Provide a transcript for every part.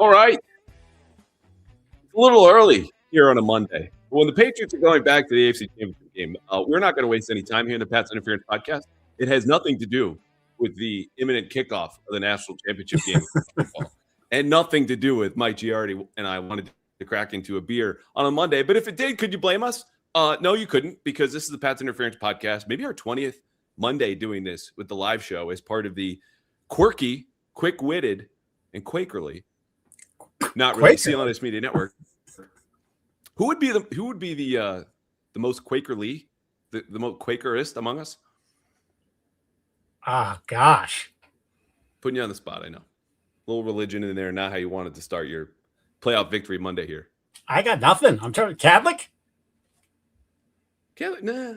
All right. It's a little early here on a Monday. When the Patriots are going back to the AFC Championship game, we're not going to waste any time here in the Pats Interference Podcast. It has nothing to do with the imminent kickoff of the national championship game of football, and nothing to do with Mike Giardi and I wanted to crack into a beer on a Monday. But if it did, could you blame us? No, you couldn't, because this is the Pats Interference Podcast, maybe our 20th Monday doing this with the live show as part of the quirky, quick-witted, and Quakerly, not really CLNS Media Network. Who would be the most Quakerly, the most Quakerist among us? Gosh. Putting you on the spot, I know. A little religion in there, not how you wanted to start your playoff victory Monday here. I got nothing. I'm trying. Catholic? Catholic? Nah.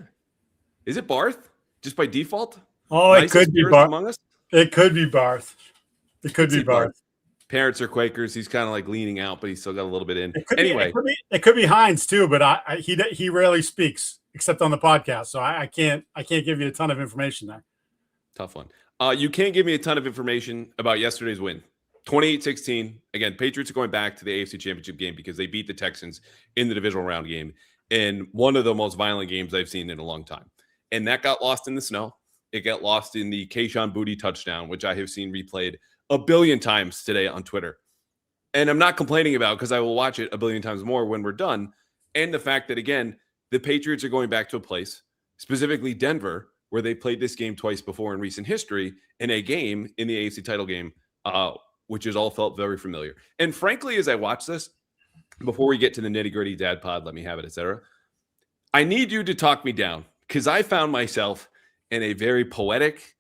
Is it Barth? Just by default? Oh, it could be Barth. Among us? It could be Barth. It could be Barth. Parents are Quakers. He's kind of like leaning out, but he's still got a little bit in. It could be Hines too, but he rarely speaks except on the podcast, so I can't give you a ton of information there. Tough one. You can't give me a ton of information about yesterday's win. 28-16. Again, Patriots are going back to the AFC Championship game because they beat the Texans in the divisional round game in one of the most violent games I've seen in a long time. And that got lost in the snow. It got lost in the Kayshon Boutte touchdown, which I have seen replayed a billion times today on Twitter. And I'm not complaining about, because I will watch it a billion times more when we're done. And the fact that, again, the Patriots are going back to a place, specifically Denver, where they played this game twice before in recent history, in a game in the AFC title game, which has all felt very familiar. And frankly, as I watch this, before we get to the nitty-gritty dad pod, let me have it, etc., I need you to talk me down, because I found myself in a very poetic,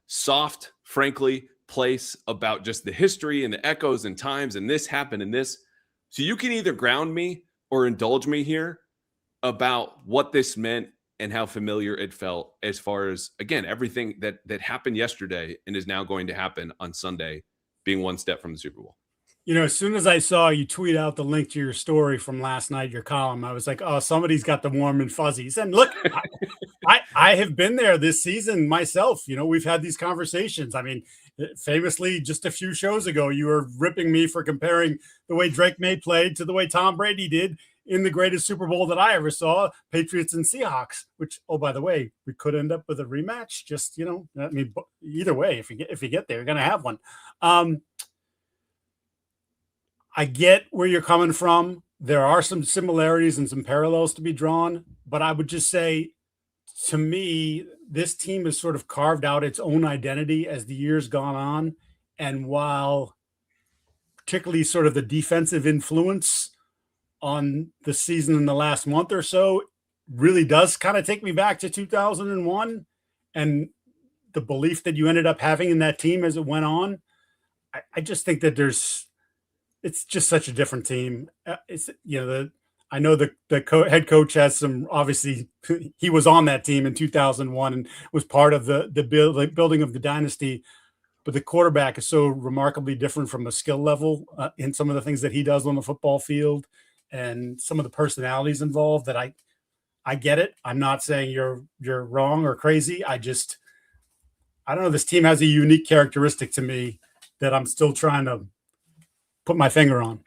soft, frankly, place about just the history and the echoes and times and this happened and this. So you can either ground me or indulge me here about what this meant and how familiar it felt as far as, again, everything that happened yesterday and is now going to happen on Sunday, being one step from the Super Bowl. You know, as soon as I saw you tweet out the link to your story from last night, your column, I was like, oh, somebody's got the warm and fuzzies. And look, I have been there this season myself. You know, we've had these conversations. I mean, famously, just a few shows ago, you were ripping me for comparing the way Drake Maye played to the way Tom Brady did in the greatest Super Bowl that I ever saw, Patriots and Seahawks, which, oh, by the way, we could end up with a rematch. Just, you know, I mean, either way, if you get there, you're going to have one. I get where you're coming from. There are some similarities and some parallels to be drawn, but I would just say, to me, this team has sort of carved out its own identity as the years gone on. And while particularly sort of the defensive influence on the season in the last month or so really does kind of take me back to 2001 and the belief that you ended up having in that team as it went on, I just think that it's just such a different team. It's, you know, I know the head coach has some, obviously he was on that team in 2001 and was part of the building of the dynasty, but the quarterback is so remarkably different from a skill level in some of the things that he does on the football field and some of the personalities involved that I get it. I'm not saying you're wrong or crazy. I don't know. This team has a unique characteristic to me that I'm still trying to put my finger on.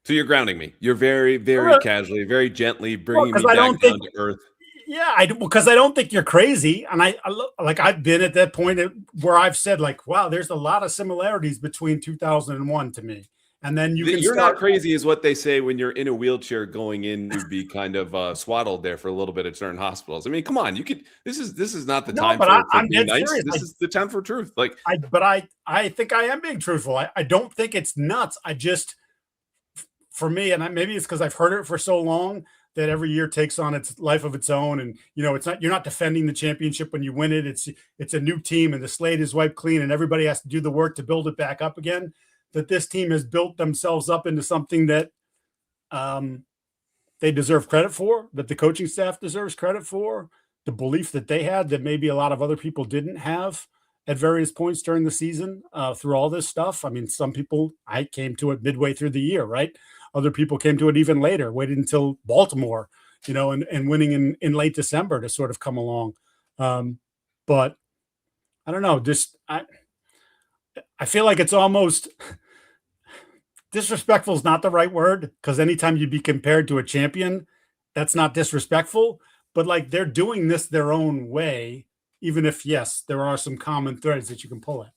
So you're grounding me. You're very, very casually, very gently bringing me back down to earth. Yeah, because I don't think you're crazy. And I've been at that point where I've said, like, wow, there's a lot of similarities between 2001 to me. And then you're not crazy is what they say when you're in a wheelchair going in to be kind of swaddled there for a little bit at certain hospitals. I mean, come on, you could. This is not the time for being nice. This is the time for truth. Like, I think I am being truthful. I don't think it's nuts. I just, for me, and maybe it's because I've heard it for so long that every year takes on its life of its own. And you know, you're not defending the championship when you win it. It's a new team, and the slate is wiped clean, and everybody has to do the work to build it back up again. That this team has built themselves up into something that they deserve credit for, that the coaching staff deserves credit for, the belief that they had that maybe a lot of other people didn't have at various points during the season through all this stuff. I mean, some people, I came to it midway through the year, right? Other people came to it even later, waited until Baltimore, you know, and winning in late December to sort of come along. But I don't know, just I feel like it's almost disrespectful is not the right word, because anytime you be compared to a champion, that's not disrespectful. But like, they're doing this their own way, even if, yes, there are some common threads that you can pull at.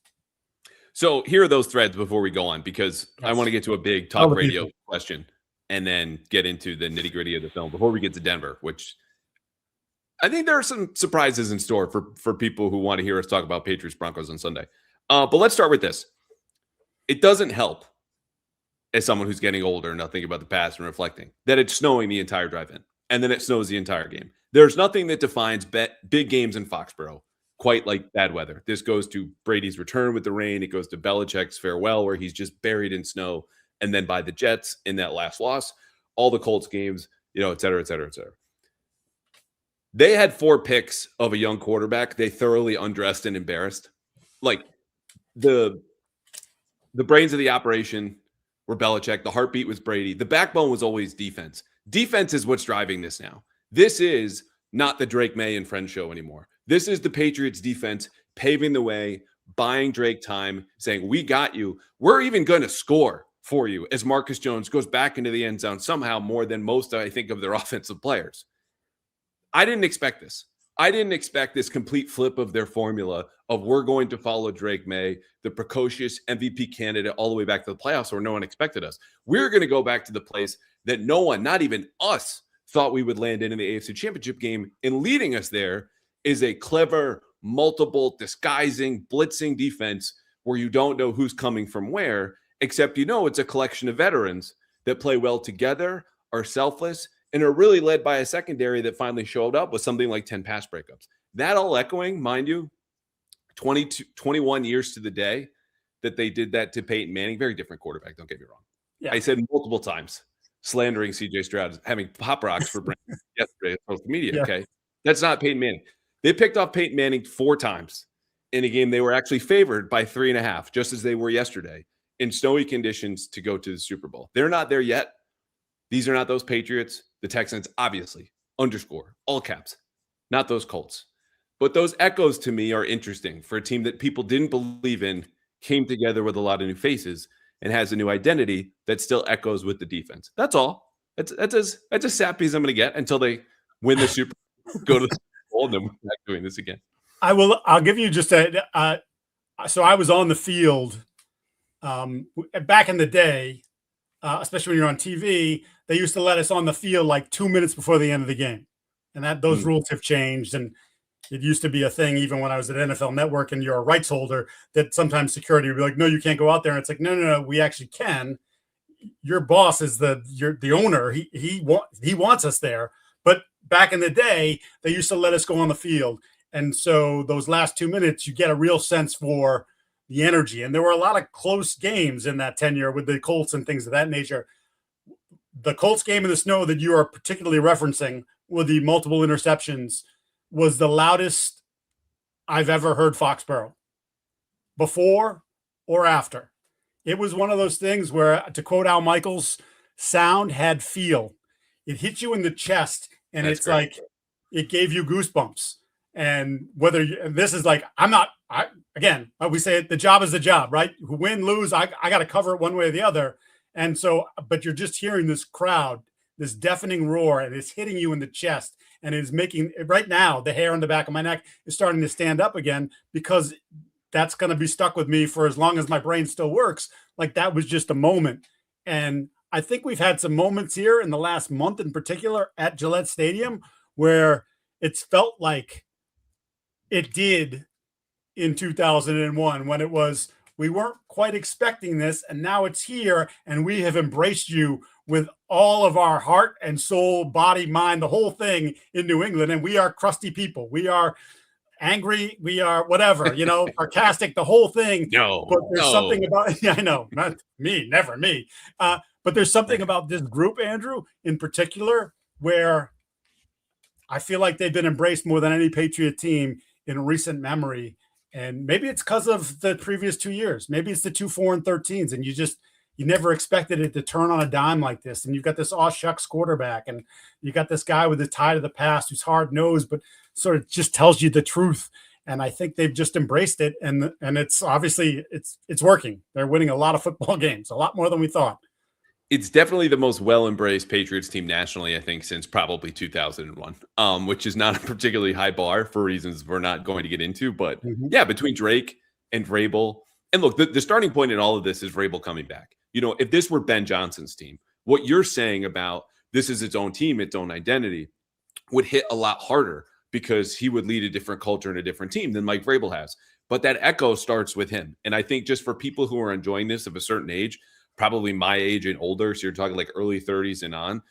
So here are those threads before we go on, because I Yes. want to get to a big Tell talk the radio people. question and then get into the nitty gritty of the film before we get to Denver, which I think there are some surprises in store for people who want to hear us talk about Patriots Broncos on Sunday. But let's start with this. It doesn't help, as someone who's getting older and not thinking about the past and reflecting, that it's snowing the entire drive-in and then it snows the entire game. There's nothing that defines big games in Foxborough quite like bad weather. This goes to Brady's return with the rain. It goes to Belichick's farewell, where he's just buried in snow. And then by the Jets in that last loss, all the Colts games, et cetera, et cetera, et cetera. They had 4 picks of a young quarterback they thoroughly undressed and embarrassed. Like, the brains of the operation were Belichick. The heartbeat was Brady. The backbone was always defense. Defense is what's driving this now. This is not the Drake Maye and Friends show anymore. This is the Patriots defense paving the way, buying Drake time, saying, we got you. We're even going to score for you, as Marcus Jones goes back into the end zone somehow more than most, I think, of their offensive players. I didn't expect this. I didn't expect this complete flip of their formula of, we're going to follow Drake Maye, the precocious MVP candidate, all the way back to the playoffs where no one expected us. We're going to go back to the place that no one, not even us, thought we would land in the AFC Championship game. And leading us there is a clever, multiple, disguising, blitzing defense where you don't know who's coming from where, except it's a collection of veterans that play well together, are selfless, and are really led by a secondary that finally showed up with something like 10 pass breakups. That all echoing, mind you, 21 years to the day that they did that to Peyton Manning. Very different quarterback, don't get me wrong. Yeah. I said multiple times, slandering C.J. Stroud, having pop rocks for Brandon yesterday on social media, yeah. Okay? That's not Peyton Manning. They picked off Peyton Manning 4 times in a game they were actually favored by 3.5, just as they were yesterday, in snowy conditions to go to the Super Bowl. They're not there yet. These are not those Patriots. The Texans, obviously, underscore, all caps, not those Colts. But those echoes to me are interesting for a team that people didn't believe in, came together with a lot of new faces, and has a new identity that still echoes with the defense. That's all. That's as sappy as I'm going to get until they win the Super Bowl, go to the Super Bowl, and then we're not doing this again. I'll give you just so I was on the field back in the day, especially when you're on TV. They used to let us on the field like 2 minutes before the end of the game. And those rules have changed. And it used to be a thing, even when I was at NFL Network and you're a rights holder, that sometimes security would be like, no, you can't go out there. And it's like, no, we actually can. Your boss is the owner. He wants us there. But back in the day, they used to let us go on the field. And so those last 2 minutes, you get a real sense for the energy. And there were a lot of close games in that tenure with the Colts and things of that nature. The Colts game in the snow that you are particularly referencing with the multiple interceptions was the loudest I've ever heard Foxborough, before or after. It was one of those things where, to quote Al Michaels, sound had feel. It hit you in the chest, and That's it's great. Like it gave you goosebumps. And this is like, we say it, the job is the job, right? Win, lose, I got to cover it one way or the other. And so, but you're just hearing this crowd, this deafening roar, and it's hitting you in the chest. And it is making, right now, the hair on the back of my neck is starting to stand up again, because that's going to be stuck with me for as long as my brain still works. Like, that was just a moment. And I think we've had some moments here in the last month in particular at Gillette Stadium where it's felt like it did in 2001, when it was, we weren't quite expecting this, and now it's here, and we have embraced you with all of our heart and soul, body, mind, the whole thing in New England. And we are crusty people. We are angry. We are whatever, sarcastic, the whole thing. But there's something about, I know, not me, never me. But there's something about this group, Andrew, in particular, where I feel like they've been embraced more than any Patriot team in recent memory. And maybe it's because of the previous 2 years. Maybe it's the 2 4-13s, and you never expected it to turn on a dime like this. And you've got this aw shucks quarterback, and you got this guy with the tie to the past who's hard nosed, but sort of just tells you the truth. And I think they've just embraced it, and it's obviously it's working. They're winning a lot of football games, a lot more than we thought. It's definitely the most well-embraced Patriots team nationally, I think, since probably 2001, which is not a particularly high bar for reasons we're not going to get into. But yeah, between Drake and Vrabel, and look, the starting point in all of this is Vrabel coming back. If this were Ben Johnson's team, what you're saying about this is its own team, its own identity, would hit a lot harder because he would lead a different culture and a different team than Mike Vrabel has. But that echo starts with him. And I think just for people who are enjoying this of a certain age, probably my age and older, so you're talking like early 30s and on,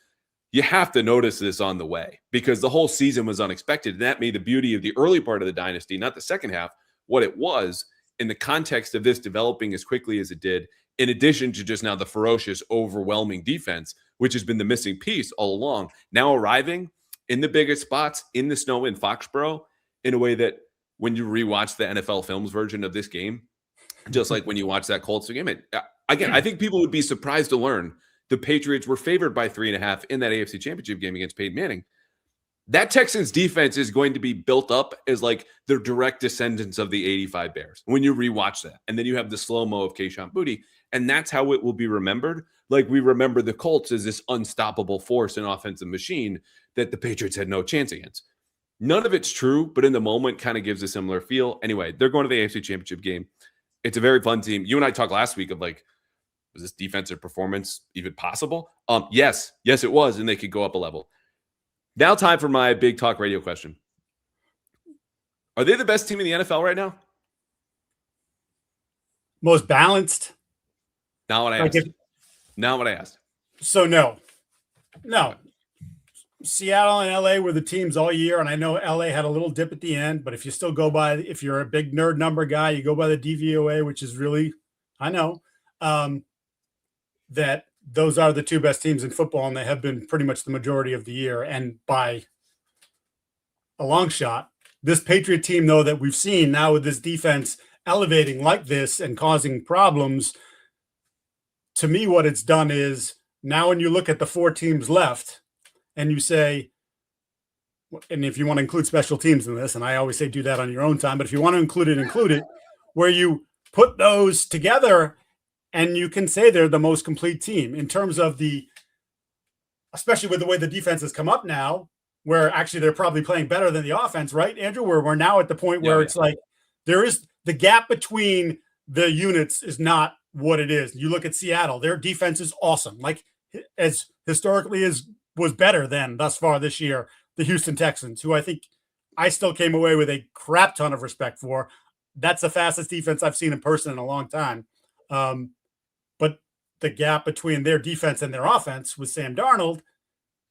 you have to notice this on the way because the whole season was unexpected. And that made the beauty of the early part of the dynasty, not the second half, what it was in the context of this developing as quickly as it did, in addition to just now the ferocious, overwhelming defense, which has been the missing piece all along, now arriving in the biggest spots in the snow in Foxborough in a way that when you rewatch the NFL Films version of this game, just like when you watch that Colts game, again, I think people would be surprised to learn the Patriots were favored by 3.5 in that AFC Championship game against Peyton Manning. That Texans defense is going to be built up as like the direct descendants of the 85 Bears when you rewatch that. And then you have the slow-mo of Kayshon Boutte, and that's how it will be remembered. Like we remember the Colts as this unstoppable force and offensive machine that the Patriots had no chance against. None of it's true, but in the moment kind of gives a similar feel. Anyway, they're going to the AFC Championship game. It's a very fun team. You and I talked last week of like, was this defensive performance even possible? Yes, it was, and they could go up a level. Now time for my big talk radio question. Are they the best team in the NFL right now? Most balanced? Not what I asked. Not what I asked. So no. Seattle and LA were the teams all year, and I know LA had a little dip at the end, but if you still go by, if you're a big nerd number guy, you go by the DVOA, which is really, I know, that those are the two best teams in football, and they have been pretty much the majority of the year. And by a long shot, this Patriot team, though, that we've seen now with this defense elevating like this and causing problems, to me, what it's done is now when you look at the four teams left and you say, and if you want to include special teams in this, and I always say do that on your own time, but if you want to include it, where you put those together and you can say they're the most complete team in terms of especially with the way the defense has come up now, where actually they're probably playing better than the offense, right, Andrew? Where we're now at the point where it's like there is the gap between the units is not what it is. You look at Seattle, their defense is awesome. Like as historically was better than thus far this year, the Houston Texans, who I think I still came away with a crap ton of respect for. That's the fastest defense I've seen in person in a long time. But the gap between their defense and their offense with Sam Darnold,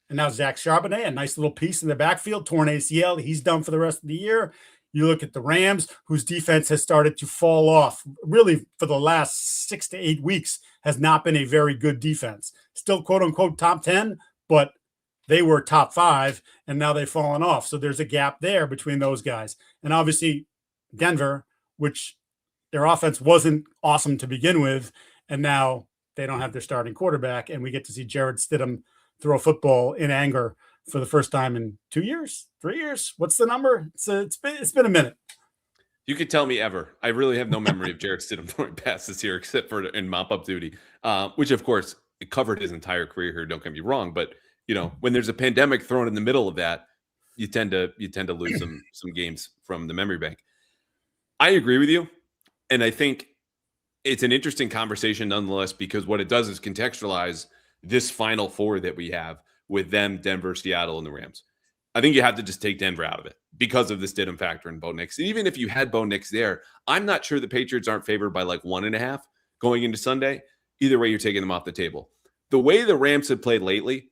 and now Zach Charbonnet, a nice little piece in the backfield, torn ACL. He's done for the rest of the year. You look at the Rams, whose defense has started to fall off really for the last 6 to 8 weeks, has not been a very good defense. Still, quote unquote, top 10, but they were top 5, and now they've fallen off. So there's a gap there between those guys. And obviously Denver, which their offense wasn't awesome to begin with, and now they don't have their starting quarterback, and we get to see Jared Stidham throw football in anger for the first time in 2 years, 3 years. What's the number? It's been a minute. You could tell me ever. I really have no memory of Jared Stidham throwing passes here, except for in mop-up duty, which of course it covered his entire career here. Don't get me wrong, but when there's a pandemic thrown in the middle of that, you tend to lose some games from the memory bank. I agree with you, and I think it's an interesting conversation nonetheless, because what it does is contextualize this Final Four that we have with them, Denver, Seattle, and the Rams. I think you have to just take Denver out of it because of this Stidham factor in Bo Nix. And even if you had Bo Nix there, I'm not sure the Patriots aren't favored by like 1.5 going into Sunday. Either way, you're taking them off the table. The way the Rams have played lately,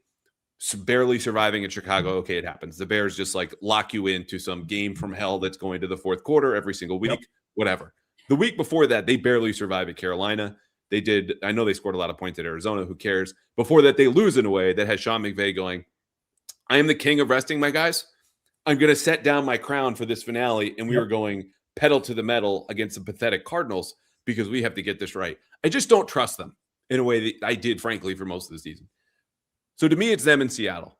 barely surviving in Chicago, okay, it happens. The Bears just like lock you into some game from hell that's going to the fourth quarter every single week, whatever. The week before that, they barely survived at Carolina. They did. I know they scored a lot of points at Arizona. Who cares? Before that, they lose in a way that has Sean McVay going, I am the king of resting my guys. I'm going to set down my crown for this finale. And we were going pedal to the metal against the pathetic Cardinals because we have to get this right. I just don't trust them in a way that I did, frankly, for most of the season. So to me, it's them in Seattle.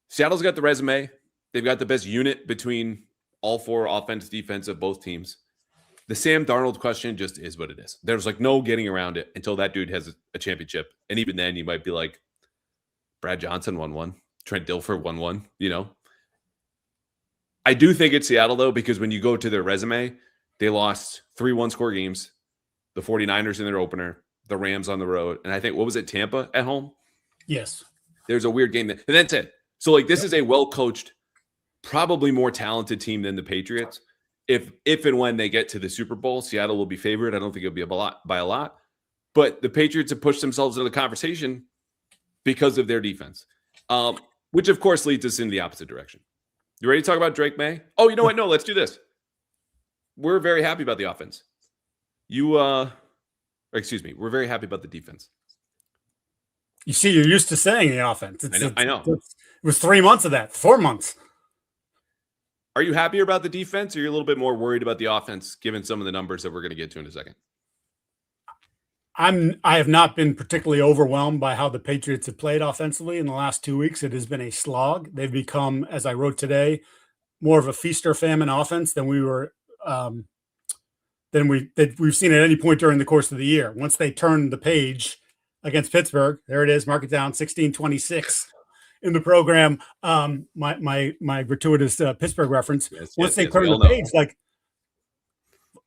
Seattle's got the resume. They've got the best unit between all for offense, defense of both teams. The Sam Darnold question just is what it is. There's like no getting around it until that dude has a championship. And even then, you might be like, Brad Johnson won one. Trent Dilfer won one, I do think it's Seattle, though, because when you go to their resume, they lost 3 one-score games, the 49ers in their opener, the Rams on the road, and I think, what was it, Tampa at home? Yes. There's a weird game. And that's it. So, this is a well-coached, probably more talented team than the Patriots. If and when they get to the Super Bowl, Seattle will be favored. I don't think it'll be by a lot. But the Patriots have pushed themselves into the conversation because of their defense, which, of course, leads us in the opposite direction. You ready to talk about Drake Maye? Oh, you know what? No, let's do this. We're very happy about the offense. We're very happy about the defense. You see, you're used to saying the offense. I know. It was 3 months of that, 4 months. Are you happier about the defense, or are you a little bit more worried about the offense, given some of the numbers that we're going to get to in a second? I have not been particularly overwhelmed by how the Patriots have played offensively in the last 2 weeks. It has been a slog. They've become, as I wrote today, more of a feast or famine offense than we've seen at any point during the course of the year. Once they turned the page against Pittsburgh, there it is, mark it down, 16-26 in the program. My gratuitous Pittsburgh reference. Once they turned the page,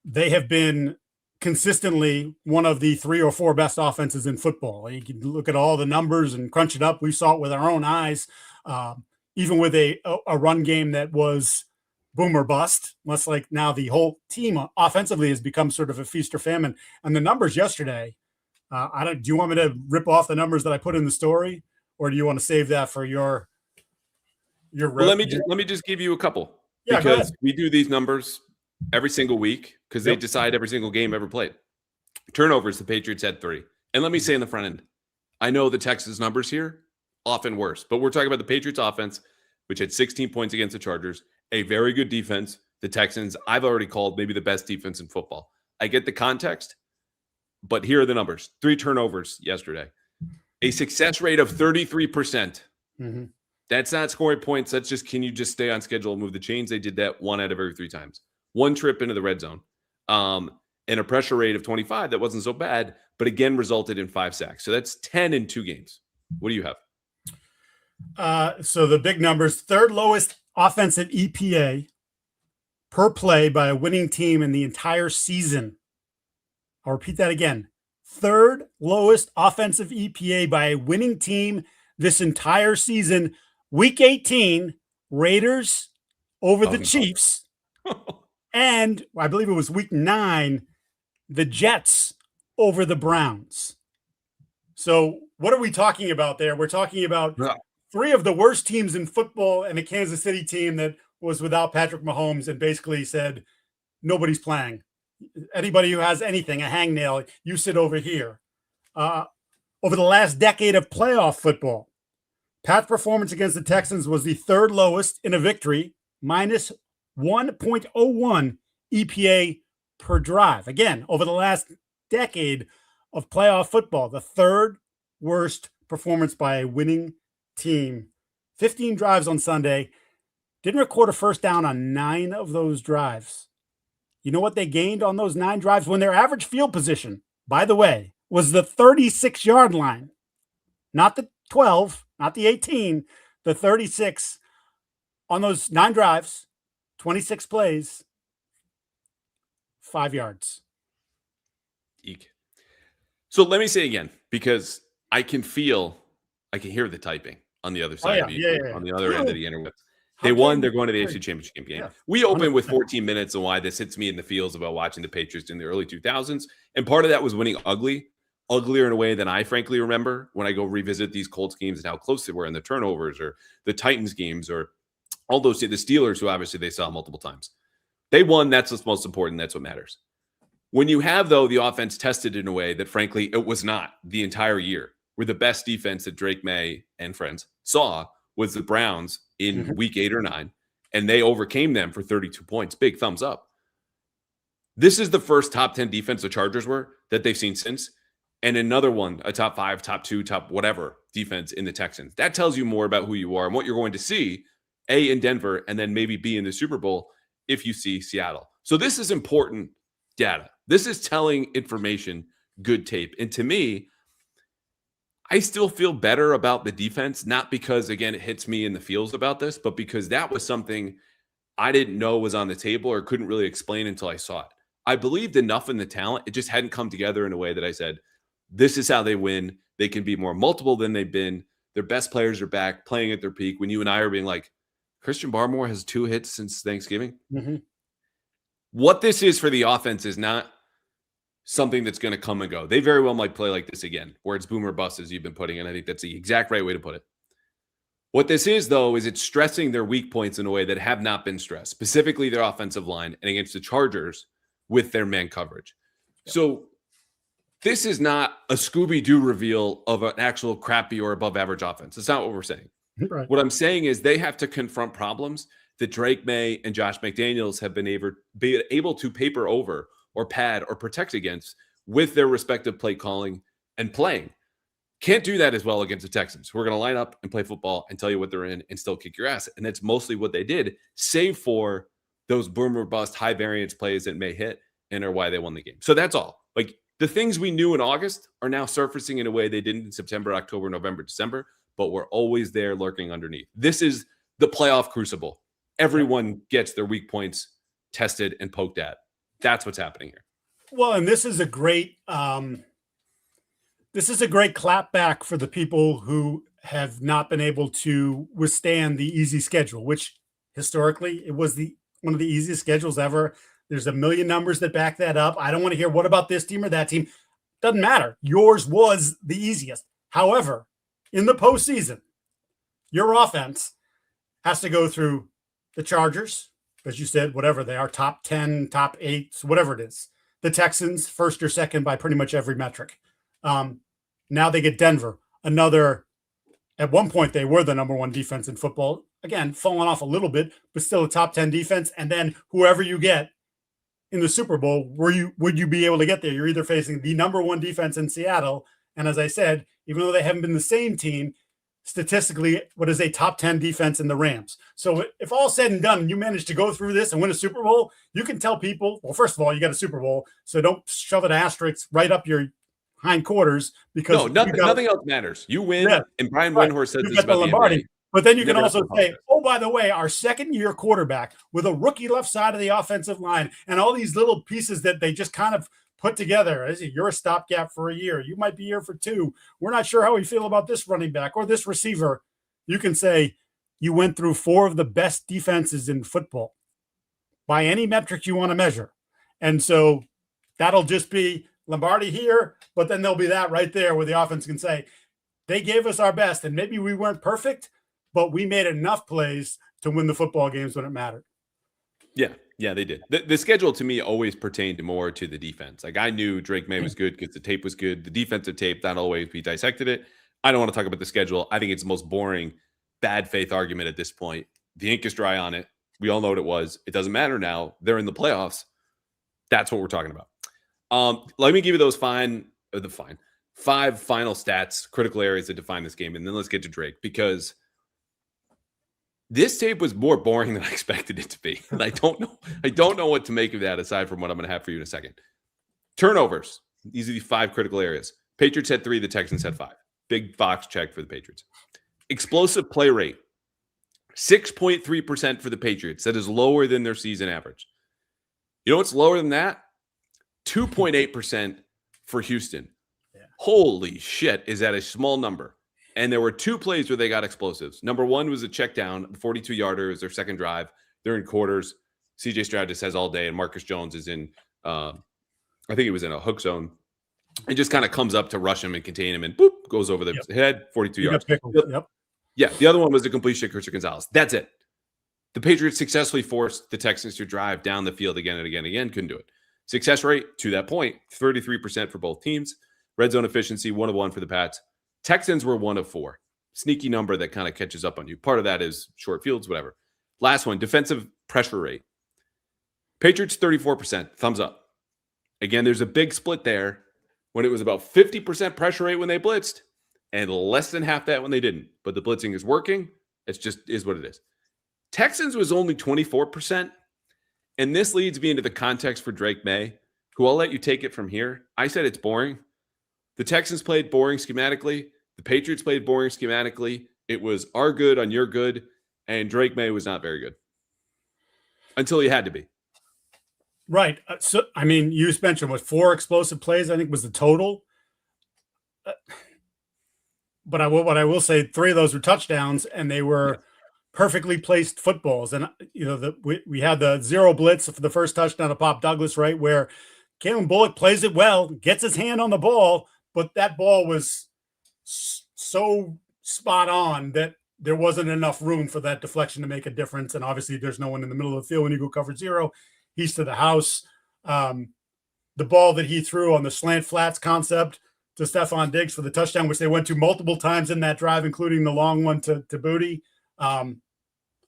they have been consistently one of the 3 or 4 best offenses in football. You can look at all the numbers and crunch it up. We saw it with our own eyes, even with a run game that was boom or bust. Much like now the whole team offensively has become sort of a feast or famine. And the numbers yesterday, do you want me to rip off the numbers that I put in the story, or do you want to save that for your? Well, let me just give you a couple, because we do these numbers every single week because they decide every single game ever played. Turnovers, the Patriots had 3. And let me say in the front end, I know the Texans numbers here, often worse, but we're talking about the Patriots offense, which had 16 points against the Chargers, a very good defense. The Texans, I've already called maybe the best defense in football. I get the context, but here are the numbers. 3 turnovers yesterday. A success rate of 33%. Mm-hmm. That's not scoring points. That's just, can you just stay on schedule and move the chains? They did that 1 out of every 3 times. 1 trip into the red zone, and a pressure rate of 25. That wasn't so bad, but again, resulted in 5 sacks. So that's 10 in 2 games. What do you have? So the big numbers, 3rd lowest offensive EPA per play by a winning team in the entire season. I'll repeat that again. 3rd lowest offensive EPA by a winning team this entire season. Week 18, Raiders over the Chiefs. And I believe it was week 9, the Jets over the Browns. So what are we talking about there? We're talking about 3 of the worst teams in football and a Kansas City team that was without Patrick Mahomes and basically said, nobody's playing. Anybody who has anything, a hangnail, you sit over here. Over the last decade of playoff football, Pat's performance against the Texans was the 3rd lowest in a victory, minus 1.01 EPA per drive. Again, over the last decade of playoff football, the 3rd worst performance by a winning team. 15 drives on Sunday. Didn't record a first down on 9 of those drives. You know what they gained on those 9 drives when their average field position, by the way, was the 36-yard line. Not the 12, not the 18, the 36 on those 9 drives. 26 plays, 5 yards. Eek. So let me say again, because I can hear the typing on the other side of you, on the other end of the internet. They won. They're going to the AFC Championship game. Yeah. We opened with 14 minutes and why this hits me in the feels about watching the Patriots in the early 2000s. And part of that was winning uglier in a way than I frankly remember when I go revisit these Colts games and how close they were in the turnovers, or the Titans games, or all those, the Steelers, who obviously they saw multiple times. They won. That's what's most important. That's what matters. When you have, though, the offense tested in a way that, frankly, it was not the entire year, where the best defense that Drake Maye and friends saw was the Browns in week 8 or 9, and they overcame them for 32 points. Big thumbs up. This is the first top 10 defense the Chargers were that they've seen since, and another one, a top 5, top 2, top whatever defense in the Texans. That tells you more about who you are and what you're going to see, A, in Denver, and then maybe B, in the Super Bowl. if you see Seattle. So this is important data. This is telling information, good tape. And to me, I still feel better about the defense, not because, again, it hits me in the feels about this, but because that was something I didn't know was on the table or couldn't really explain until I saw it. I believed enough in the talent. It just hadn't come together in a way that I said, this is how they win. They can be more multiple than they've been. Their best players are back playing at their peak. When you and I are being like, Christian Barmore has 2 hits since Thanksgiving. Mm-hmm. What this is for the offense is not something that's going to come and go. They very well might play like this again, where it's boomer bust, as you've been putting in. I think that's the exact right way to put it. What this is, though, is it's stressing their weak points in a way that have not been stressed, specifically their offensive line and against the Chargers with their man coverage. Yep. So this is not a Scooby-Doo reveal of an actual crappy or above average offense. That's not what we're saying. Right. What I'm saying is they have to confront problems that Drake Maye and Josh McDaniels have been able to paper over or pad or protect against with their respective play calling and playing. Can't do that as well against the Texans. We're going to line up and play football and tell you what they're in and still kick your ass. And that's mostly what they did, save for those boomer bust high variance plays that may hit and are why they won the game. So that's all. Like, the things we knew in August are now surfacing in a way they didn't in September, October, November, December, but we're always there lurking underneath. This is the playoff crucible. Everyone gets their weak points tested and poked at. That's what's happening here. Well, and this is a great clapback for the people who have not been able to withstand the easy schedule, which historically it was one of the easiest schedules ever. There's a million numbers that back that up. I don't want to hear what about this team or that team. Doesn't matter. Yours was the easiest. However, in the postseason, your offense has to go through the Chargers, as you said, whatever they are, top 10, top 8, whatever it is. The Texans, first or second by pretty much every metric. Now they get Denver, another, at one point they were the number 1 defense in football. Again, falling off a little bit, but still a top 10 defense. And then whoever you get in the Super Bowl, would you be able to get there? You're either facing the number 1 defense in Seattle. And as I said, even though they haven't been the same team, statistically, what is a top 10 defense in the Rams? So if all said and done, and you manage to go through this and win a Super Bowl, you can tell people, well, first of all, you got a Super Bowl, so don't shove an asterisk right up your hindquarters because nothing else matters. You win, and Brian Windhorst said this about the NBA. But then you can also say, oh, by the way, our second-year quarterback with a rookie left side of the offensive line and all these little pieces that they just kind of put together. You're a stopgap for a year. You might be here for 2. We're not sure how we feel about this running back or this receiver. You can say you went through 4 of the best defenses in football by any metric you want to measure. And so that'll just be Lombardi here, but then there'll be that right there where the offense can say, they gave us our best, and maybe we weren't perfect, but we made enough plays to win the football games when it mattered. Yeah, they did. The schedule to me always pertained more to the defense. Like, I knew Drake Maye was good because the tape was good. The defensive tape, not always we dissected it. I don't want to talk about the schedule. I think it's the most boring, bad faith argument at this point. The ink is dry on it. We all know what it was. It doesn't matter now. They're in the playoffs. That's what we're talking about. Let me give you those 5 final stats, critical areas that define this game, and then let's get to Drake, because this tape was more boring than I expected it to be. And I don't know what to make of that aside from what I'm going to have for you in a second. Turnovers. These are the 5 critical areas. Patriots had 3. The Texans had 5. Big box check for the Patriots. Explosive play rate. 6.3% for the Patriots. That is lower than their season average. You know what's lower than that? 2.8% for Houston. Yeah. Holy shit, is that a small number? And there were 2 plays where they got explosives. Number 1 was a check down, 42-yarder is their second drive. They're in quarters. CJ Stroud just has all day, and Marcus Jones is in, I think he was in a hook zone. And just kind of comes up to rush him and contain him, and boop, goes over the head, 42 yards. Yep. Yeah, the other one was the completion to Christian Gonzalez. That's it. The Patriots successfully forced the Texans to drive down the field again and again and again. Couldn't do it. Success rate, to that point, 33% for both teams. Red zone efficiency, 1 of 1 for the Pats. Texans were 1 of 4. Sneaky number that kind of catches up on you. Part of that is short fields, whatever. Last one, defensive pressure rate. Patriots, 34%. Thumbs up. Again, there's a big split there when it was about 50% pressure rate when they blitzed and less than half that when they didn't. But the blitzing is working. It's just is what it is. Texans was only 24%. And this leads me into the context for Drake Maye, who I'll let you take it from here. I said it's boring. The Texans played boring schematically. The Patriots played boring schematically. It was our good on your good, and Drake Maye was not very good until he had to be. Right. So, I mean, you just mentioned with 4 explosive plays, I think was the total. But what I will say, 3 of those were touchdowns, and they were perfectly placed footballs. And we had the 0 blitz for the first touchdown of Pop Douglas, right, where Kalen Bullock plays it well, gets his hand on the ball, but that ball was so spot on that there wasn't enough room for that deflection to make a difference. And obviously, there's no one in the middle of the field when you go cover 0. He's to the house. The ball that he threw on the slant flats concept to Stephon Diggs for the touchdown, which they went to multiple times in that drive, including the long one to Booty. I mean,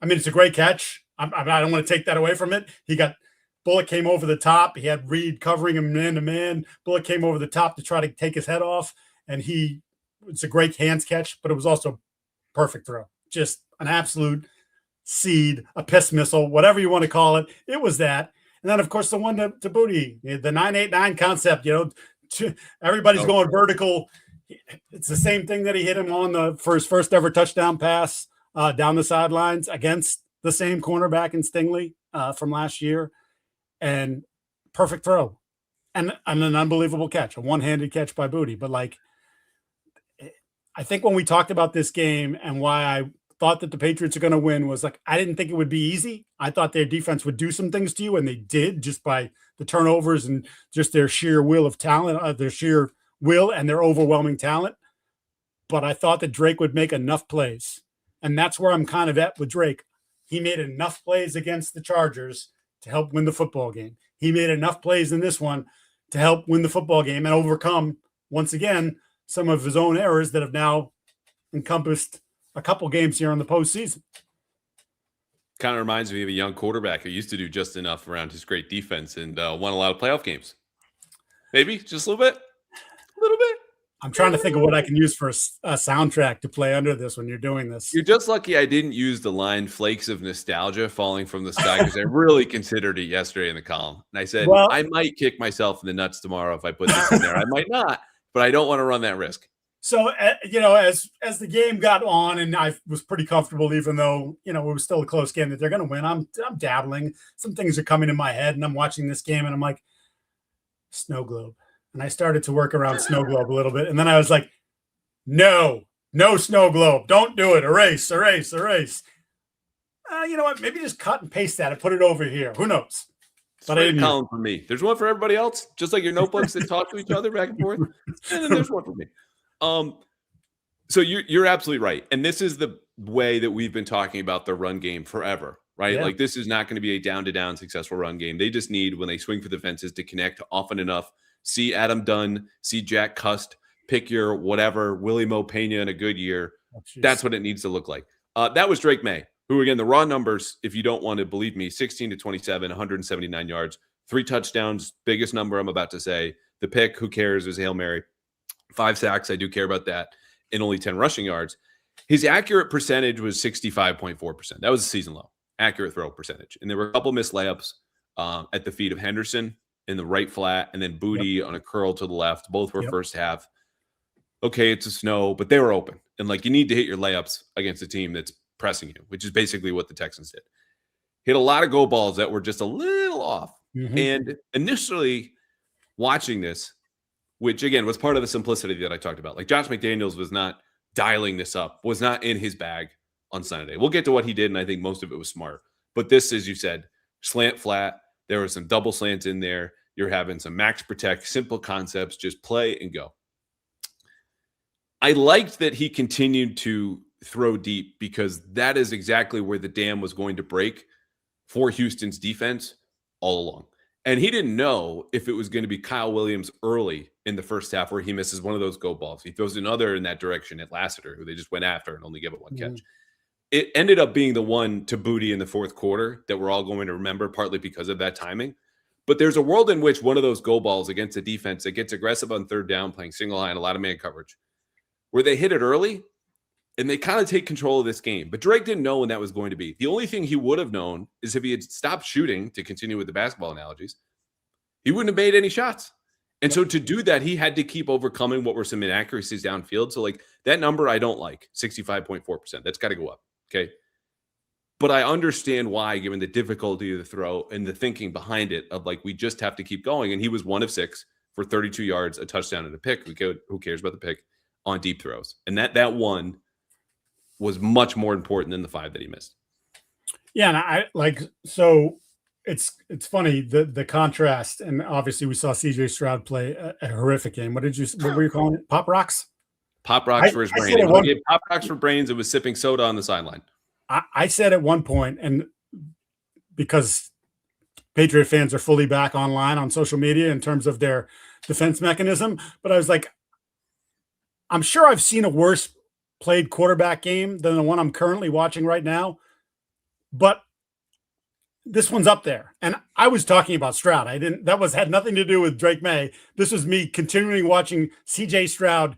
it's a great catch. I don't want to take that away from it. Bullock came over the top. He had Reed covering him man to man. Bullock came over the top to try to take his head off, and it's a great hands catch, but it was also a perfect throw. Just an absolute seed, a piss missile, whatever you want to call it. It was that. And then, of course, the one to Booty, the 989 concept, everybody's going vertical. It's the same thing that he hit him on for his first ever touchdown pass down the sidelines against the same cornerback in Stingley from last year. And perfect throw. And an unbelievable catch, a one-handed catch by Booty. But, I think when we talked about this game and why I thought that the Patriots are going to win was I didn't think it would be easy. I thought their defense would do some things to you, and they did just by the turnovers and just their sheer will of talent, their sheer will and their overwhelming talent. But I thought that Drake would make enough plays. And that's where I'm kind of at with Drake. He made enough plays against the Chargers to help win the football game. He made enough plays in this one to help win the football game and overcome, once again, some of his own errors that have now encompassed a couple games here in the postseason. Kind of reminds me of a young quarterback who used to do just enough around his great defense and won a lot of playoff games. Maybe just a little bit. I'm trying to think of what I can use for a soundtrack to play under this when you're doing this. You're just lucky I didn't use the line "flakes of nostalgia falling from the sky" because I really considered it yesterday in the column. And I said, I might kick myself in the nuts tomorrow if I put this in there. I might not, but I don't want to run that risk. So, as the game got on, and I was pretty comfortable, even though, it was still a close game, that they're going to win. I'm dabbling. Some things are coming in my head, and I'm watching this game, and I'm like, snow globe. And I started to work around snow globe a little bit. And then I was like, no snow globe. Don't do it. Erase. You know what? Maybe just cut and paste that and put it over here. Who knows? But I didn't column for me. There's one for everybody else, just like your notebooks that talk to each other back and forth. And then there's one for me. So you're absolutely right. And this is the way that we've been talking about the run game forever, right? Yeah. This is not going to be a down-to-down successful run game. They just need, when they swing for the fences, to connect often enough. See Adam Dunn, see Jack Cust, pick your whatever, Willie Mo Pena in a good year. That's what it needs to look like. That was Drake Maye, who, again, the raw numbers, if you don't want to believe me, 16-27, 179 yards, 3 touchdowns, biggest number I'm about to say. The pick, who cares, is Hail Mary. 5 sacks, I do care about that, and only 10 rushing yards. His accurate percentage was 65.4%. That was a season low, accurate throw percentage. And there were a couple missed layups at the feet of Henderson in the right flat, and then Booty on a curl to the left. Both were first half. Okay, it's a snow, but they were open. And you need to hit your layups against a team that's pressing you, which is basically what the Texans did. Hit a lot of go balls that were just a little off. Mm-hmm. And initially watching this, which again was part of the simplicity that I talked about. Josh McDaniels was not dialing this up, was not in his bag on Sunday. We'll get to what he did, and I think most of it was smart. But this, as you said, slant flat. There were some double slants in there. You're having some max protect, simple concepts, just play and go. I liked that he continued to throw deep because that is exactly where the dam was going to break for Houston's defense all along. And he didn't know if it was going to be Kyle Williams early in the first half where he misses one of those go balls. He throws another in that direction at Lassiter, who they just went after and only gave it one catch. It ended up being the one to Booty in the fourth quarter that we're all going to remember, partly because of that timing. But there's a world in which one of those go balls against a defense that gets aggressive on third down, playing single high and a lot of man coverage, where they hit it early, and they kind of take control of this game. But Drake didn't know when that was going to be. The only thing he would have known is if he had stopped shooting, to continue with the basketball analogies, he wouldn't have made any shots. And so to do that, he had to keep overcoming what were some inaccuracies downfield. So like that number, I don't like 65.4%. That's got to go up. Okay. But I understand why, given the difficulty of the throw and the thinking behind it of like, we just have to keep going. And he was 1 of 6 for 32 yards, a touchdown and a pick. Who cares about the pick on deep throws? And that one was much more important than the 5 that he missed. Yeah. And I like, so it's funny, the contrast. And obviously we saw CJ Stroud play a horrific game. What were you calling it? Pop rocks? Pop rocks for his brain. He gave pop rocks for brains and was sipping soda on the sideline. I said at one point, and because Patriot fans are fully back online on social media in terms of their defense mechanism, but I was like, I'm sure I've seen a worse played quarterback game than the one I'm currently watching right now, but this one's up there. And I was talking about Stroud. Had nothing to do with Drake Maye. This was me continuing watching CJ Stroud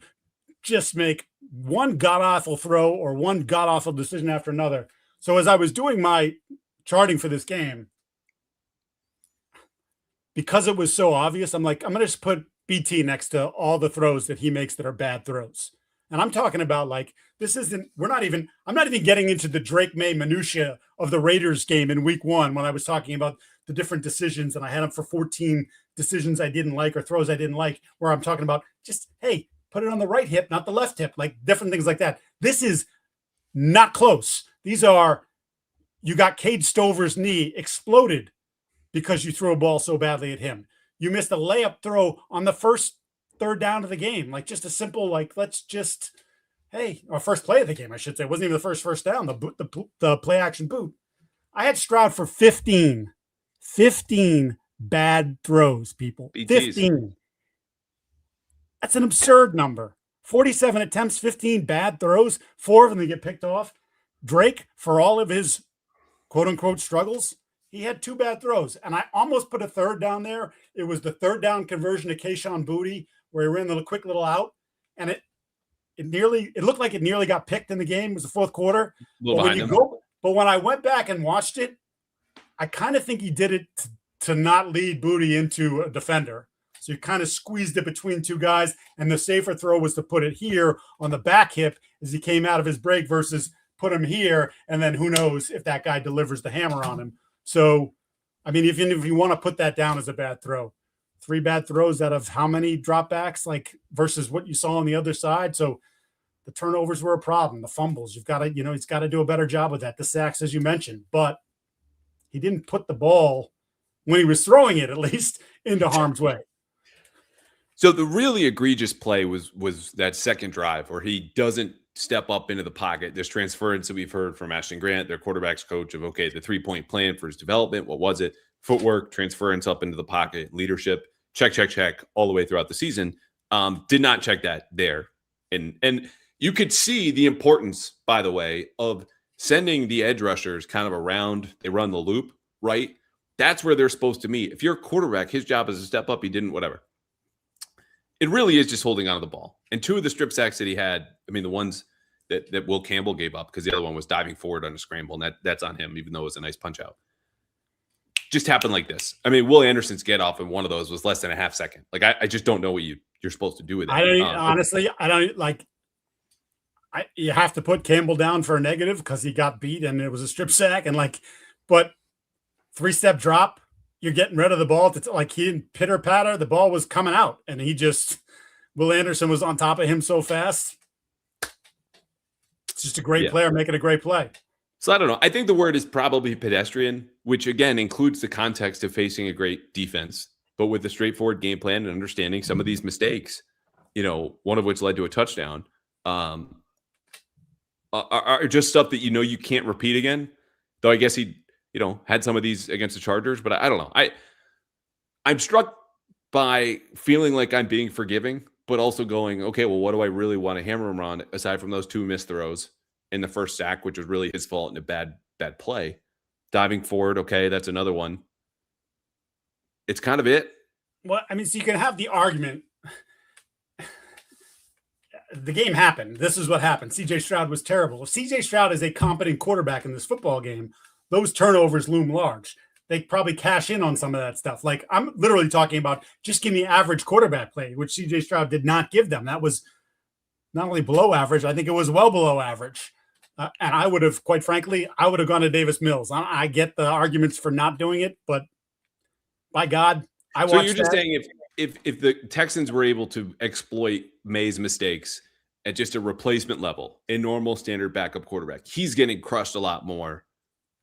just make one god-awful throw or one god-awful decision after another. So as I was doing my charting for this game, because it was so obvious, I'm like, I'm going to just put BT next to all the throws that he makes that are bad throws. And I'm talking about like, I'm not even getting into the Drake Maye minutia of the Raiders game in week 1 when I was talking about the different decisions and I had him for 14 decisions I didn't like or throws I didn't like, where I'm talking about just, hey, put it on the right hip, not the left hip, like different things like that. This is not close. These are, you got Cade Stover's knee exploded because you threw a ball so badly at him. You missed a layup throw on the first third down of the game. Like just a simple, like, let's just, hey, or first play of the game, I should say. It wasn't even the first down, the play action boot. I had Stroud for 15 bad throws, people. BTs. 15. That's an absurd number. 47 attempts, 15 bad throws, 4 of them to get picked off. Drake, for all of his quote-unquote struggles, he had 2 bad throws. And I almost put a third down there. It was the third down conversion to Kayshon Boutte, where he ran the quick little out. And it looked like it nearly got picked in the game. It was the fourth quarter. But when I went back and watched it, I kind of think he did it to not lead Boutte into a defender. So you kind of squeezed it between 2 guys, and the safer throw was to put it here on the back hip as he came out of his break versus put him here, and then who knows if that guy delivers the hammer on him. So, I mean, even if you want to put that down as a bad throw, 3 bad throws out of how many dropbacks, like versus what you saw on the other side. So the turnovers were a problem. The fumbles, he's got to do a better job with that. The sacks, as you mentioned, but he didn't put the ball when he was throwing it, at least, into harm's way. So the really egregious play was that second drive where he doesn't step up into the pocket. This transference that we've heard from Ashton Grant, their quarterback's coach, of, okay, the 3-point plan for his development. What was it? Footwork, transference up into the pocket, leadership, check, all the way throughout the season. Did not check that there. And you could see the importance, by the way, of sending the edge rushers kind of around. They run the loop, right? That's where they're supposed to meet. If you're a quarterback, his job is to step up. He didn't, whatever. It really is just holding on to the ball. And 2 of the strip sacks that he had, I mean, the ones that Will Campbell gave up, because the other one was diving forward on a scramble, and that's on him, even though it was a nice punch out. Just happened like this. I mean, Will Anderson's get off in one of those was less than a half second. Like, I just don't know what you're supposed to do with that. You have to put Campbell down for a negative because he got beat and it was a strip sack, and but 3-step drop, you're getting rid of the ball. Like, he didn't pitter patter. The ball was coming out, and Will Anderson was on top of him so fast. It's just a great player making a great play. So I don't know. I think the word is probably pedestrian, which again includes the context of facing a great defense, but with a straightforward game plan and understanding some of these mistakes, one of which led to a touchdown, are just stuff that you can't repeat again. Though I guess he had some of these against the Chargers, but I don't know. I'm struck by feeling like I'm being forgiving, but also going, okay, well, what do I really want to hammer him on aside from those 2 missed throws in the first sack, which was really his fault and a bad play. Diving forward, okay, that's another one. It's kind of it. Well, I mean, so you can have the argument. the game happened. This is what happened. CJ Stroud was terrible. If CJ Stroud is a competent quarterback in this football game, those turnovers loom large. They probably cash in on some of that stuff. Like, I'm literally talking about just give me average quarterback play, which CJ Stroud did not give them. That was not only below average, I think it was well below average. And I would have, quite frankly, I would have gone to Davis Mills. I get the arguments for not doing it, but by God, I watched. So you're just saying if the Texans were able to exploit Maye's mistakes at just a replacement level, a normal standard backup quarterback, he's getting crushed a lot more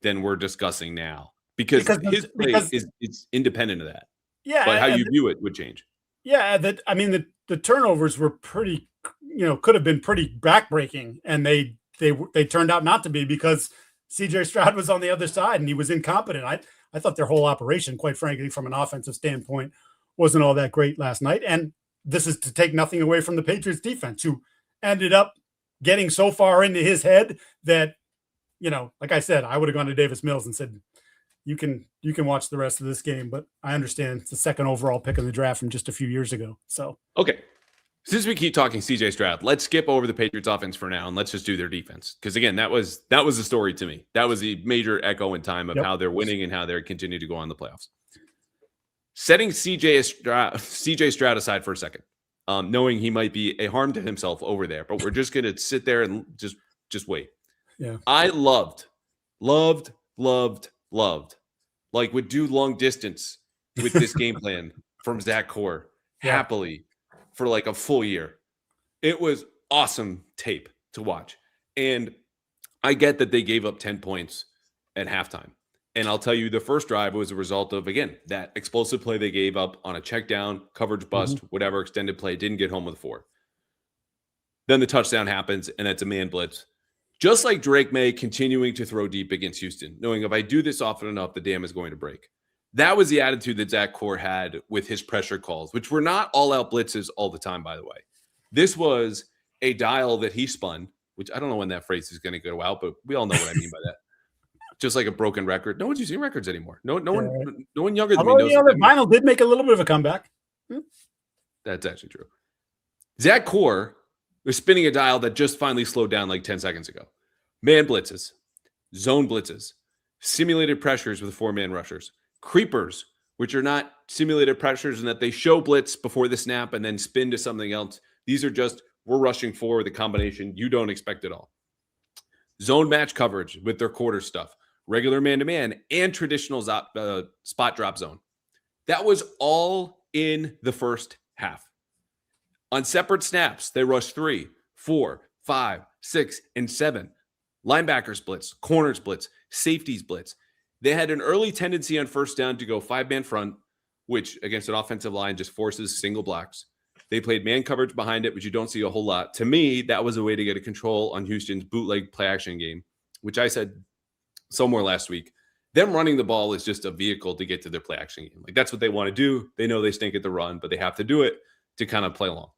than we're discussing now because his play is independent of that. Yeah, but how you view it would change. Yeah, the turnovers were pretty, could have been pretty backbreaking, and they turned out not to be because CJ Stroud was on the other side and he was incompetent. I thought their whole operation, quite frankly, from an offensive standpoint, wasn't all that great last night. And this is to take nothing away from the Patriots defense, who ended up getting so far into his head that, like I said, I would have gone to Davis Mills and said, you can watch the rest of this game, but I understand it's the second overall pick in the draft from just a few years ago. So, okay. Since we keep talking CJ Stroud, let's skip over the Patriots offense for now and let's just do their defense. Because again, that was the story to me. That was the major echo in time of how they're winning and how they're continuing to go on the playoffs. Setting CJ Stroud aside for a second, knowing he might be a harm to himself over there, but we're just gonna sit there and just wait. Yeah. I loved, like would do long distance with this game plan from Zach Core happily for like a full year. It was awesome tape to watch. And I get that they gave up 10 points at halftime. And I'll tell you, the first drive was a result of, again, that explosive play they gave up on a check down, coverage bust, whatever, extended play, didn't get home with 4. Then the touchdown happens, and it's a man blitz. Just like Drake Maye continuing to throw deep against Houston, knowing if I do this often enough, the dam is going to break. That was the attitude that Zach Core had with his pressure calls, which were not all-out blitzes all the time, by the way. This was a dial that he spun, which I don't know when that phrase is going to go out, but we all know what I mean by that. Just like a broken record. No one's using records anymore. No one younger than me knows. The vinyl did make a little bit of a comeback. That's actually true. Zach Core was spinning a dial that just finally slowed down like 10 seconds ago. Man blitzes, zone blitzes, simulated pressures with 4-man rushers, creepers, which are not simulated pressures in that they show blitz before the snap and then spin to something else. These are just, we're rushing for the combination you don't expect at all. Zone match coverage with their quarter stuff, regular man-to-man, and traditional spot drop zone. That was all in the first half. On separate snaps, they rushed 3, 4, 5, 6, and 7. Linebackers blitz, corners blitz, safeties blitz. They had an early tendency on first down to go 5-man front, which against an offensive line just forces single blocks. They played man coverage behind it, which you don't see a whole lot. To me, that was a way to get a control on Houston's bootleg play action game, which I said somewhere last week. Them running the ball is just a vehicle to get to their play action game. Like that's what they want to do. They know they stink at the run, but they have to do it to kind of play along.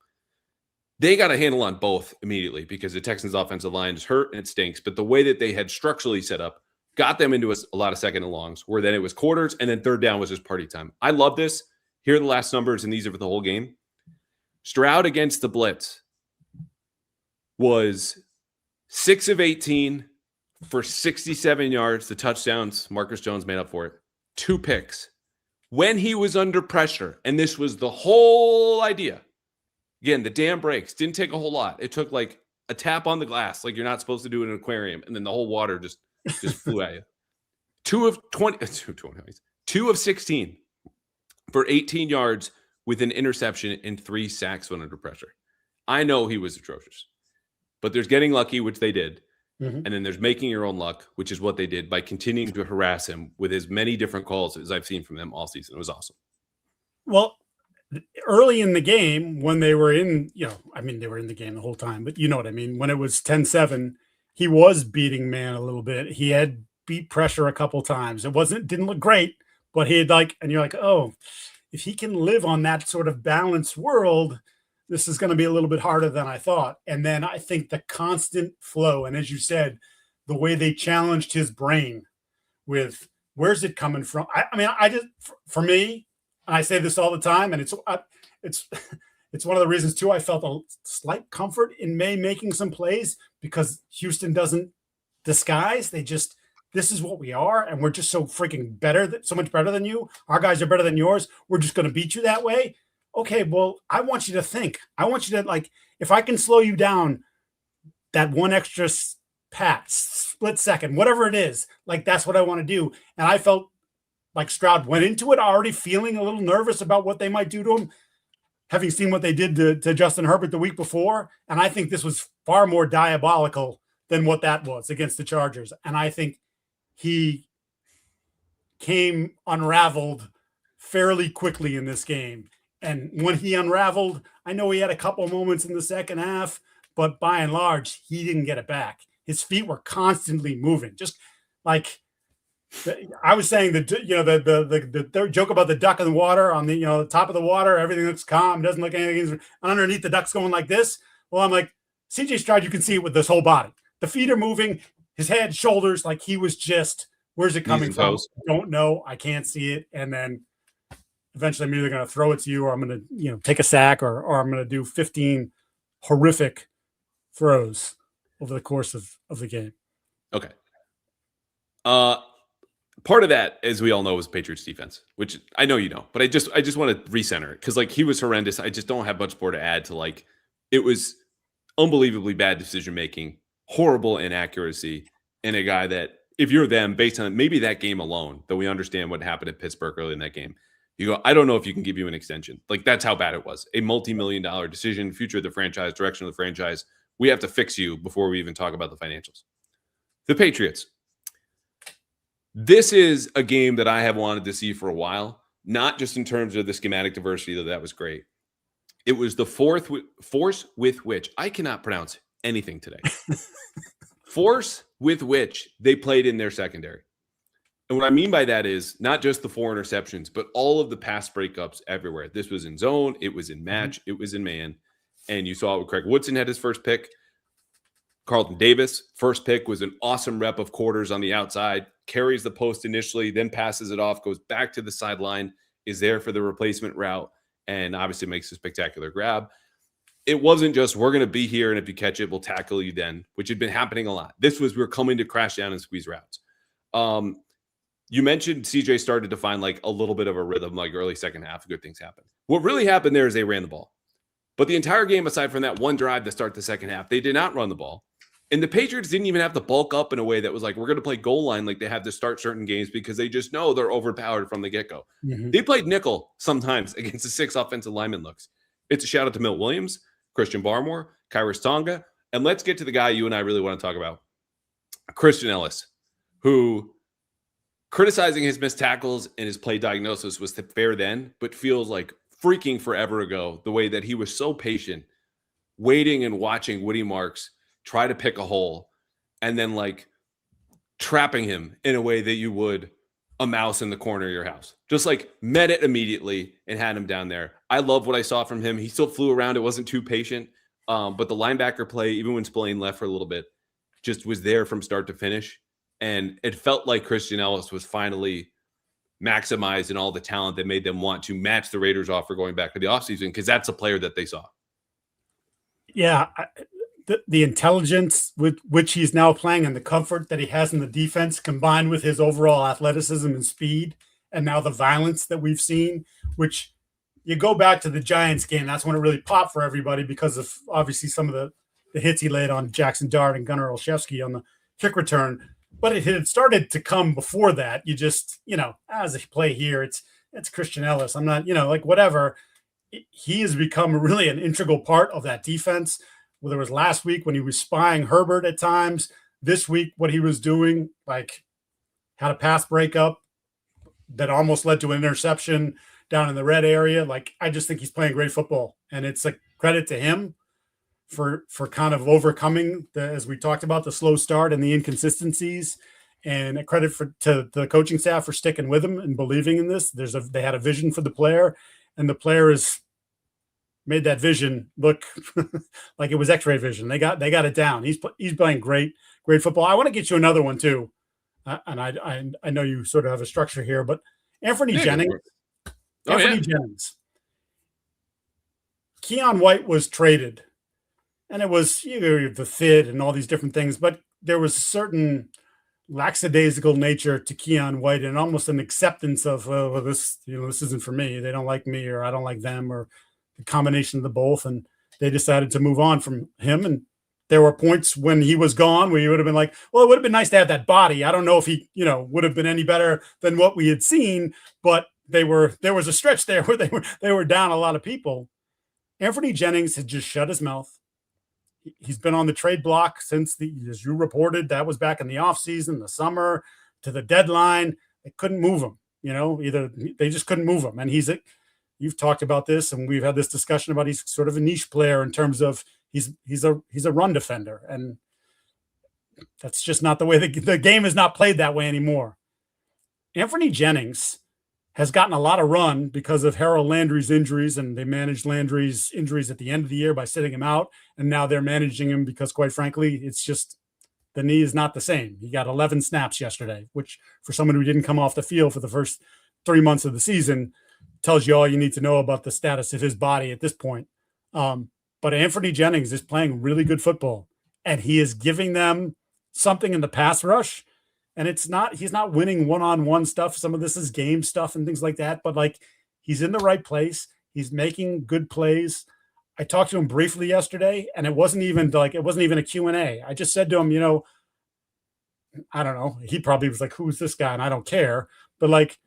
They got a handle on both immediately because the Texans offensive line is hurt and it stinks. But the way that they had structurally set up got them into a lot of second and longs where then it was quarters and then third down was just party time. I love this. Here are the last numbers, and these are for the whole game. Stroud against the blitz was 6 of 18 for 67 yards. The touchdowns, Marcus Jones made up for it. 2 picks. When he was under pressure, and this was the whole idea. Again, the dam breaks. Didn't take a whole lot. It took like a tap on the glass, like you're not supposed to do in an aquarium, and then the whole water just flew at you. 2 of 16 for 18 yards with an interception and 3 sacks when under pressure. I know he was atrocious, but there's getting lucky, which they did. And then there's making your own luck, which is what they did by continuing to harass him with as many different calls as I've seen from them all season. It was awesome. Well, early in the game when they were in, they were in the game the whole time, but you know what I mean? When it was 10-7, he was beating man a little bit. He had beat pressure a couple times. Didn't look great, but he had and you're like, oh, if he can live on that sort of balanced world, this is going to be a little bit harder than I thought. And then I think the constant flow, and as you said, the way they challenged his brain with where's it coming from? For me, and I say this all the time, and it's It's one of the reasons too I felt a slight comfort in May making some plays, because Houston doesn't disguise. This is what we are, and we're just so freaking better, so much better than you. Our guys are better than yours. We're just going to beat you that way. Okay, well, I want you to think. I want you to, like, if I can slow you down that one extra split second, whatever it is, like, that's what I want to do. And I felt like Stroud went into it already feeling a little nervous about what they might do to him, having seen what they did to Justin Herbert the week before. And I think this was far more diabolical than what that was against the Chargers. And I think he came unraveled fairly quickly in this game. And when he unraveled, I know he had a couple moments in the second half, but by and large, he didn't get it back. His feet were constantly moving. Just like I was saying, the joke about the duck in the water on the top of the water, everything looks calm, doesn't look anything, and underneath the duck's going like this. Well, I'm like, CJ Stroud, you can see it with this whole body. The feet are moving, his head, shoulders, like he was just, where's it coming from? I don't know. I can't see it. And then eventually I'm either going to throw it to you, or I'm going to, take a sack, or I'm going to do 15 horrific throws over the course of the game. Okay. Part of that, as we all know, was Patriots defense, which I know you know, but I just want to recenter it, because he was horrendous. I just don't have much more to add to it was unbelievably bad decision making, horrible inaccuracy, and a guy that, if you're them, based on maybe that game alone, though we understand what happened at Pittsburgh early in that game, you go, I don't know if you can give you an extension. That's how bad it was. A multi-million-dollar decision, future of the franchise, direction of the franchise. We have to fix you before we even talk about the financials. The Patriots. This is a game that I have wanted to see for a while, not just in terms of the schematic diversity, though that was great. It was the force with which, I cannot pronounce anything today. Force with which they played in their secondary. And what I mean by that is not just the 4 interceptions, but all of the pass breakups everywhere. This was in zone, it was in match, it was in man. And you saw it with Craig Woodson had his first pick. Carlton Davis, first pick, was an awesome rep of quarters on the outside, carries the post initially, then passes it off, goes back to the sideline, is there for the replacement route, and obviously makes a spectacular grab. It wasn't just, we're going to be here, and if you catch it, we'll tackle you then, which had been happening a lot. This was, we're coming to crash down and squeeze routes. You mentioned CJ started to find a little bit of a rhythm, early second half, good things happen. What really happened there is they ran the ball. But the entire game, aside from that one drive to start the second half, they did not run the ball. And the Patriots didn't even have to bulk up in a way that was we're going to play goal line like they have to start certain games, because they just know they're overpowered from the get-go. Mm-hmm. They played nickel sometimes against the 6 offensive lineman looks. It's a shout out to Milt Williams, Christian Barmore, Kyrus Tonga, and let's get to the guy you and I really want to talk about, Christian Ellis, who criticizing his missed tackles and his play diagnosis was fair then, but feels like freaking forever ago, the way that he was so patient, waiting and watching Woody Marks try to pick a hole, and then trapping him in a way that you would a mouse in the corner of your house. Just met it immediately and had him down there. I love what I saw from him. He still flew around. It wasn't too patient. But the linebacker play, even when Spillane left for a little bit, just was there from start to finish. And it felt like Christian Ellis was finally maximized in all the talent that made them want to match the Raiders offer going back to the offseason, because that's a player that they saw. Yeah. The intelligence with which he's now playing and the comfort that he has in the defense, combined with his overall athleticism and speed, and now the violence that we've seen, which you go back to the Giants game, that's when it really popped for everybody, because of obviously some of the hits he laid on Jackson Dart and Gunnar Olszewski on the kick return. But it had started to come before that. You just, as a play here, it's Christian Ellis. I'm not, whatever. He has become really an integral part of that defense. Whether it was last week when he was spying Herbert at times, this week what he was doing, had a pass breakup that almost led to an interception down in the red area. I just think he's playing great football, and it's a credit to him for kind of overcoming as we talked about, the slow start and the inconsistencies, and a credit to the coaching staff for sticking with him and believing in this. They had a vision for the player, and the player has made that vision look like it was X-ray vision. They got it down. He's playing great football. I want to get you another one too, and I know you sort of have a structure here, but Anthony Jennings. Keon White was traded, and it was the fit and all these different things, but there was a certain lackadaisical nature to Keon White and almost an acceptance of well, this this isn't for me. They don't like me, or I don't like them, or the combination of the both. And they decided to move on from him. And there were points when he was gone where you would have been like, well, it would have been nice to have that body. I don't know if he would have been any better than what we had seen, but there was a stretch there where they were down a lot of people. Anthony Jennings had just shut his mouth. He's been on the trade block since as you reported, that was back in the offseason, the summer, to the deadline. They couldn't move him. Either they just couldn't move him. And you've talked about this, and we've had this discussion about he's sort of a niche player in terms of he's a run defender, and that's just not the way the game is not played that way anymore. Anthony Jennings has gotten a lot of run because of Harold Landry's injuries, and they managed Landry's injuries at the end of the year by sitting him out. And now they're managing him because, quite frankly, it's just the knee is not the same. He got 11 snaps yesterday, which for someone who didn't come off the field for the first 3 months of the season tells you all you need to know about the status of his body at this point. But Anthony Jennings is playing really good football, and he is giving them something in the pass rush. And he's not winning one-on-one stuff. Some of this is game stuff and things like that, but he's in the right place. He's making good plays. I talked to him briefly yesterday, and it wasn't even a Q&A. I just said to him, I don't know. He probably was like, who's this guy? And I don't care. But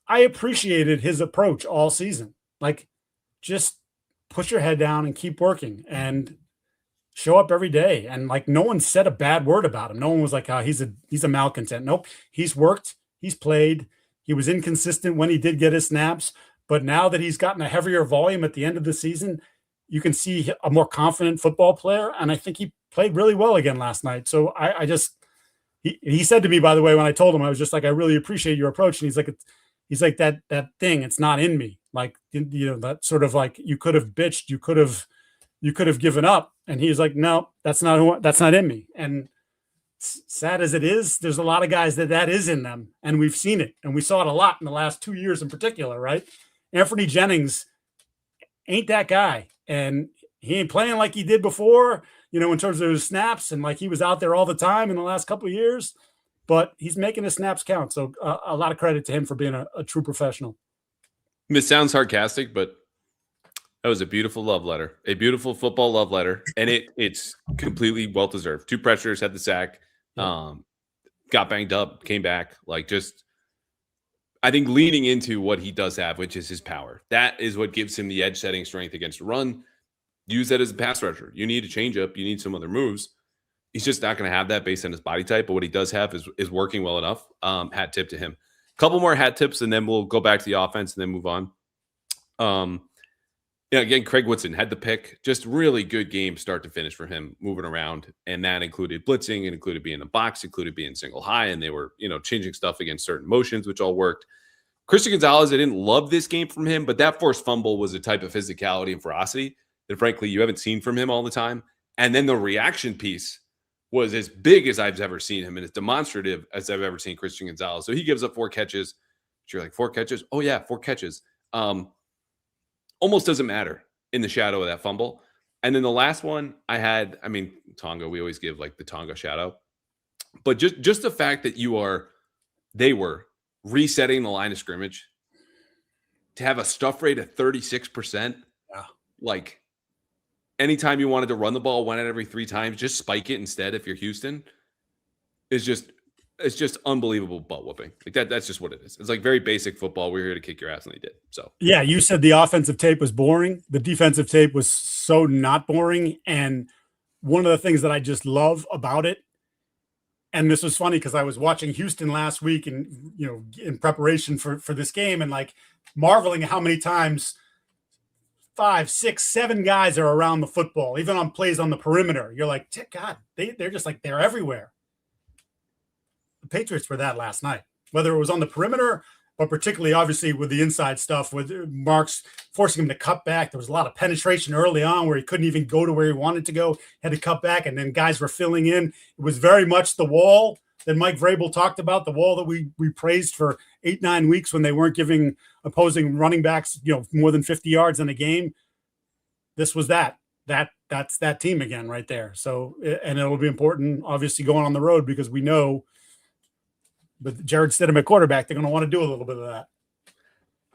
I appreciated his approach all season. Just put your head down and keep working and show up every day. And no one said a bad word about him. No one was like, oh, he's a malcontent. Nope. He's worked. He's played. He was inconsistent when he did get his snaps. But now that he's gotten a heavier volume at the end of the season, you can see a more confident football player. And I think he played really well again last night. So he said to me, by the way, when I told him, I was just like, I really appreciate your approach. And he's like that thing, it's not in me. That sort of you could have bitched, you could have given up. And he's like, no, that's not in me. And sad as it is, there's a lot of guys that is in them. And we've seen it. And we saw it a lot in the last 2 years in particular, right? Anthony Jennings ain't that guy. And he ain't playing like he did before, in terms of his snaps. And he was out there all the time in the last couple of years. But he's making his snaps count. So a lot of credit to him for being a true professional. This sounds sarcastic, but that was a beautiful love letter, a beautiful football love letter, and it's completely well-deserved. 2 pressures, had the sack, got banged up, came back. I think leaning into what he does have, which is his power. That is what gives him the edge-setting strength against the run. Use that as a pass rusher. You need a change-up. You need some other moves. He's just not going to have that based on his body type, but what he does have is working well enough. Hat tip to him. Couple more hat tips, and then we'll go back to the offense and then move on. Again, Craig Woodson had the pick. Just really good game start to finish for him, moving around. And that included blitzing, it included being in the box, included being single high, and they were, changing stuff against certain motions, which all worked. Christian Gonzalez, I didn't love this game from him, but that forced fumble was a type of physicality and ferocity that, frankly, you haven't seen from him all the time. And then the reaction piece was as big as I've ever seen him and as demonstrative as I've ever seen Christian Gonzalez. So he gives up 4 catches. You're like, 4 catches? Oh, yeah, 4 catches. Almost doesn't matter in the shadow of that fumble. And then the last one Tonga, we always give the Tonga shout out. But just the fact that they were resetting the line of scrimmage to have a stuff rate of 36%. Yeah. Anytime you wanted to run the ball 1 out every 3 times, just spike it instead if you're Houston. It's just unbelievable butt whooping. That's just what it is. It's very basic football. We're here to kick your ass, and they did. So yeah, you said the offensive tape was boring. The defensive tape was so not boring. And one of the things that I just love about it, and this was funny because I was watching Houston last week and in preparation for this game, and marveling at how many times 5, 6, 7 guys are around the football, even on plays on the perimeter. You're like, God, they're just they're everywhere. The Patriots were that last night, whether it was on the perimeter, but particularly obviously with the inside stuff with Marks forcing him to cut back. There was a lot of penetration early on where he couldn't even go to where he wanted to go, had to cut back, and then guys were filling in. It was very much the wall that Mike Vrabel talked about, the wall that we praised for 8-9 weeks when they weren't giving opposing running backs, more than 50 yards in a game. this was that's that team again right there. So, and it'll be important, obviously, going on the road, because we know with Jared Stidham at quarterback, they're going to want to do a little bit of that.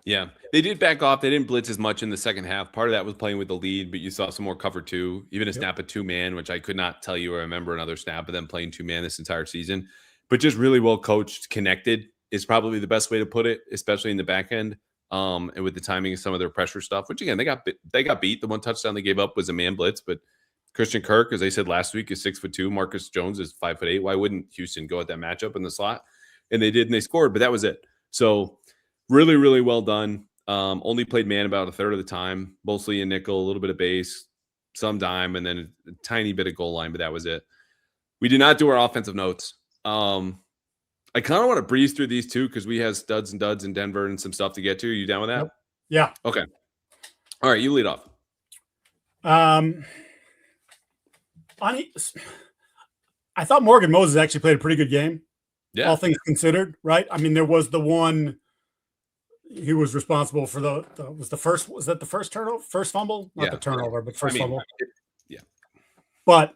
Yeah, they did back off. They didn't blitz as much in the second half. Part of that was playing with the lead, but you saw some more cover two, even a snap of two-man, which I could not tell you or remember another snap of them playing two-man this entire season. But just really well coached, connected is probably the best way to put it, especially in the back end. And with the timing of some of their pressure stuff, which again, they got beat. The one touchdown they gave up was a man blitz, but Christian Kirk, as I said last week, is 6'2". Marcus Jones is 5'8". Why wouldn't Houston go at that matchup in the slot? And they did, and they scored, but that was it. So really, really well done. Only played man about a third of the time, mostly in nickel, a little bit of base, some dime, and then a tiny bit of goal line, but that was it. We did not do our offensive notes. I kind of want to breeze through these two because we have studs and duds in Denver and some stuff to get to. Are you down with that? Yeah. Okay. All right, you lead off. I thought Morgan Moses actually played a pretty good game. Yeah. All things considered, right? I mean, there was the one he was responsible for was that the first turnover, first fumble? Not the turnover, but first fumble. Yeah. But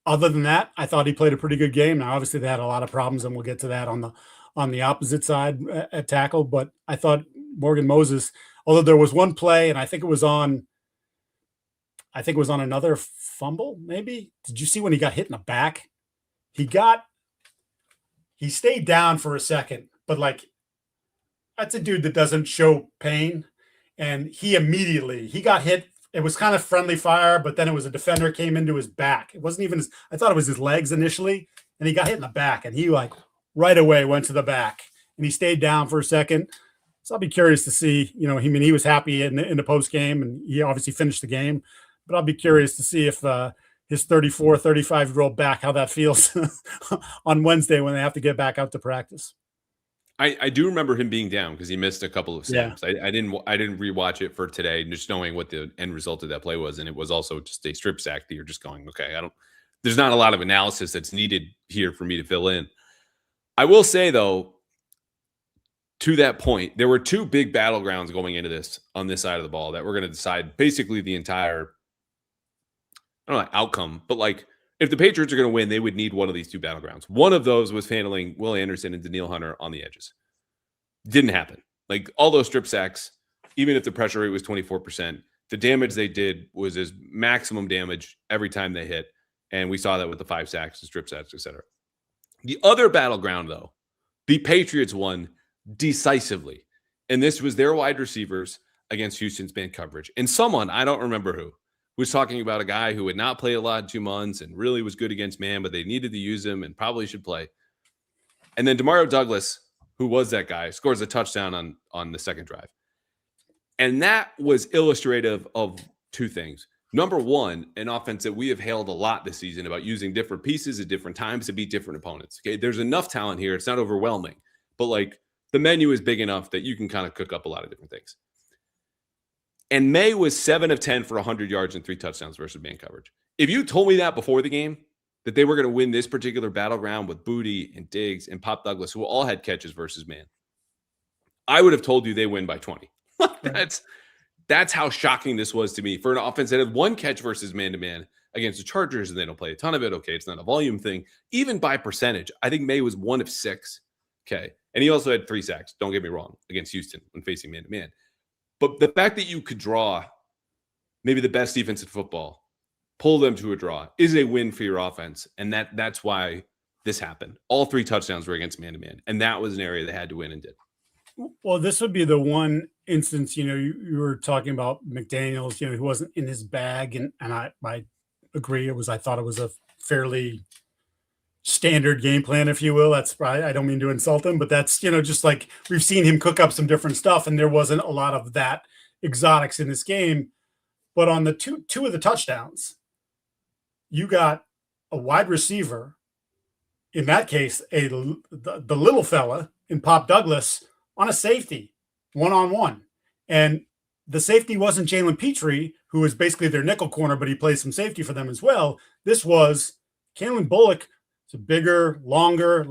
other than that, I thought he played a pretty good game. Now, obviously, they had a lot of problems, and we'll get to that on the opposite side at tackle. But I thought Morgan Moses, although there was one play, and I think it was on another fumble, maybe. Did you see when he got hit in the back? He stayed down for a second, but like, that's a dude that doesn't show pain. And he got hit. It was kind of friendly fire, but then it was a defender came into his back. It wasn't even I thought it was his legs initially, and he got hit in the back, and he like right away went to the back, and he stayed down for a second. So I'll be curious to see, he was happy in the post game, and he obviously finished the game, but I'll be curious to see if his 34, 35-year-old back, how that feels on Wednesday when they have to get back out to practice. I do remember him being down because he missed a couple of snaps. Yeah. I didn't rewatch it for today, just knowing what the end result of that play was, and it was also just a strip sack that you're just going, okay, there's not a lot of analysis that's needed here for me to fill in. I will say though, to that point, there were two big battlegrounds going into this on this side of the ball that we're going to decide basically the entire, I don't know, outcome, but like if the Patriots are going to win, they would need one of these two battlegrounds. One of those was handling Will Anderson and Daniil Hunter on the edges. Didn't happen. Like all those strip sacks, even if the pressure rate was 24%, the damage they did was as maximum damage every time they hit. And we saw that with the 5 sacks, the strip sacks, etc. The other battleground, though, the Patriots won decisively. And this was their wide receivers against Houston's man coverage. And someone, I don't remember who, was talking about a guy who had not played a lot in 2 months and really was good against man, but they needed to use him and probably should play. And then Demario Douglas, who was that guy, scores a touchdown on the second drive. And that was illustrative of two things. Number one, an offense that we have hailed a lot this season about using different pieces at different times to beat different opponents. Okay, there's enough talent here. It's not overwhelming, but like the menu is big enough that you can kind of cook up a lot of different things. And Maye was 7 of 10 for 100 yards and 3 touchdowns versus man coverage. If you told me that before the game, that they were going to win this particular battleground with Booty and Diggs and Pop Douglas, who all had catches versus man, I would have told you they win by 20. That's how shocking this was to me for an offense that had 1 catch versus man-to-man against the Chargers, and they don't play a ton of it. Okay, it's not a volume thing. Even by percentage, I think Maye was 1 of 6. Okay, and he also had 3 sacks, don't get me wrong, against Houston when facing man-to-man. But the fact that you could draw maybe the best defense in football, pull them to a draw, is a win for your offense. And that's why this happened. All 3 touchdowns were against man-to-man. And that was an area they had to win and did. Well, this would be the one instance, you were talking about McDaniels, he wasn't in his bag. And I agree. I thought it was a fairly standard game plan, if you will. That's right. I don't mean to insult him, but that's, just like we've seen him cook up some different stuff, and there wasn't a lot of that exotics in this game. But on the two of the touchdowns, you got a wide receiver, in that case, the little fella in Pop Douglas on a safety, 1-on-1. And the safety wasn't Jalen Petrie, who was basically their nickel corner, but he plays some safety for them as well. This was Kalen Bullock. It's a bigger, longer,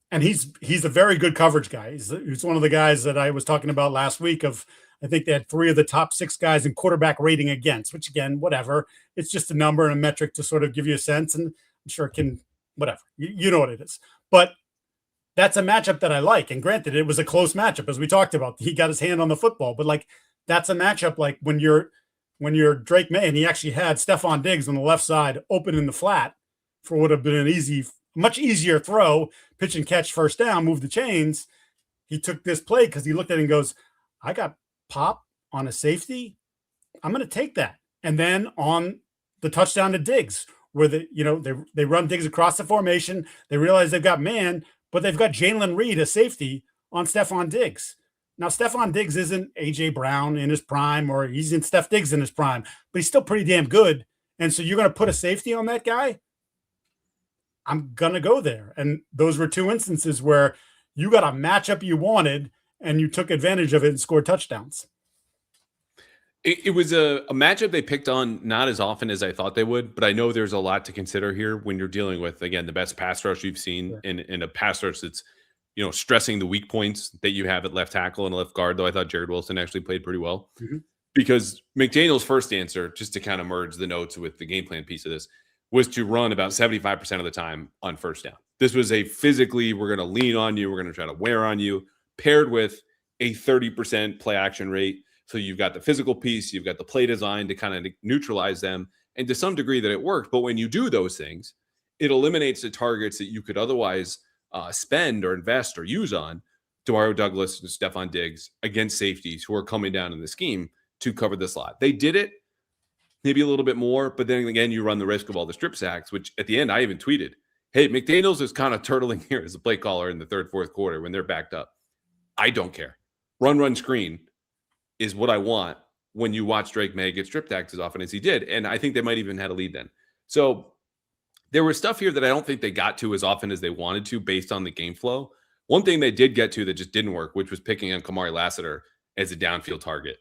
and he's a very good coverage guy. He's one of the guys that I was talking about last week I think they had 3 of the top 6 guys in quarterback rating against, which again, whatever. It's just a number and a metric to sort of give you a sense. And I'm sure it can, whatever. You know what it is. But that's a matchup that I like. And granted, it was a close matchup, as we talked about. He got his hand on the football. But like, that's a matchup like when you're Drake Maye, and he actually had Stephon Diggs on the left side open in the flat for what would have been an much easier throw, pitch and catch, first down, move the chains. He took this play because he looked at it and goes, I got pop on a safety. I'm going to take that. And then on the touchdown to Diggs, where they run Diggs across the formation. They realize they've got man, but they've got Jalen Reed, a safety, on Stephon Diggs. Now, Stephon Diggs isn't A.J. Brown in his prime, or he's in Steph Diggs in his prime, but he's still pretty damn good. And so you're going to put a safety on that guy? I'm going to go there. And those were 2 instances where you got a matchup you wanted, and you took advantage of it and scored touchdowns. It was a matchup they picked on not as often as I thought they would, but I know there's a lot to consider here when you're dealing with, again, the best pass rush you've seen in a pass rush that's, stressing the weak points that you have at left tackle and left guard, though I thought Jared Wilson actually played pretty well. Mm-hmm. Because McDaniel's first answer, just to kind of merge the notes with the game plan piece of this, was to run about 75% of the time on first down. This was a physically, we're going to lean on you, we're going to try to wear on you, paired with a 30% play action rate. So you've got the physical piece, you've got the play design to kind of neutralize them. And to some degree that it worked. But when you do those things, it eliminates the targets that you could otherwise spend or invest or use on Demario Douglas and Stephon Diggs against safeties who are coming down in the scheme to cover the slot. They did it maybe a little bit more, but then again, you run the risk of all the strip sacks, which at the end, I even tweeted, hey, McDaniels is kind of turtling here as a play caller in the third, fourth quarter when they're backed up. I don't care. Run, screen is what I want when you watch Drake Maye get strip sacked as often as he did. And I think they might even had a lead then. So there was stuff here that I don't think they got to as often as they wanted to based on the game flow. One thing they did get to that just didn't work, which was picking on Kamari Lassiter as a downfield target.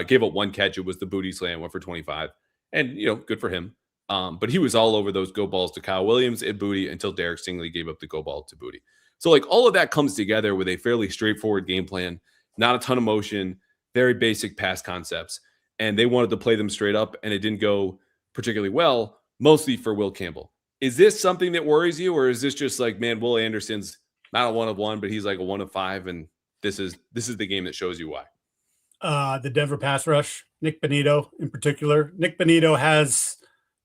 Gave up 1 catch. It was the booty slam, went for 25. And, good for him. But he was all over those go balls to Kyle Williams and Booty until Derek Stingley gave up the go ball to Booty. So, like, all of that comes together with a fairly straightforward game plan, not a ton of motion, very basic pass concepts. And they wanted to play them straight up, and it didn't go particularly well, mostly for Will Campbell. Is this something that worries you, or is this just like, man, Will Anderson's not a 1 of 1, but he's like a 1 of 5, and this is the game that shows you why? The Denver pass rush, Nick Bonito in particular. Nick Bonito has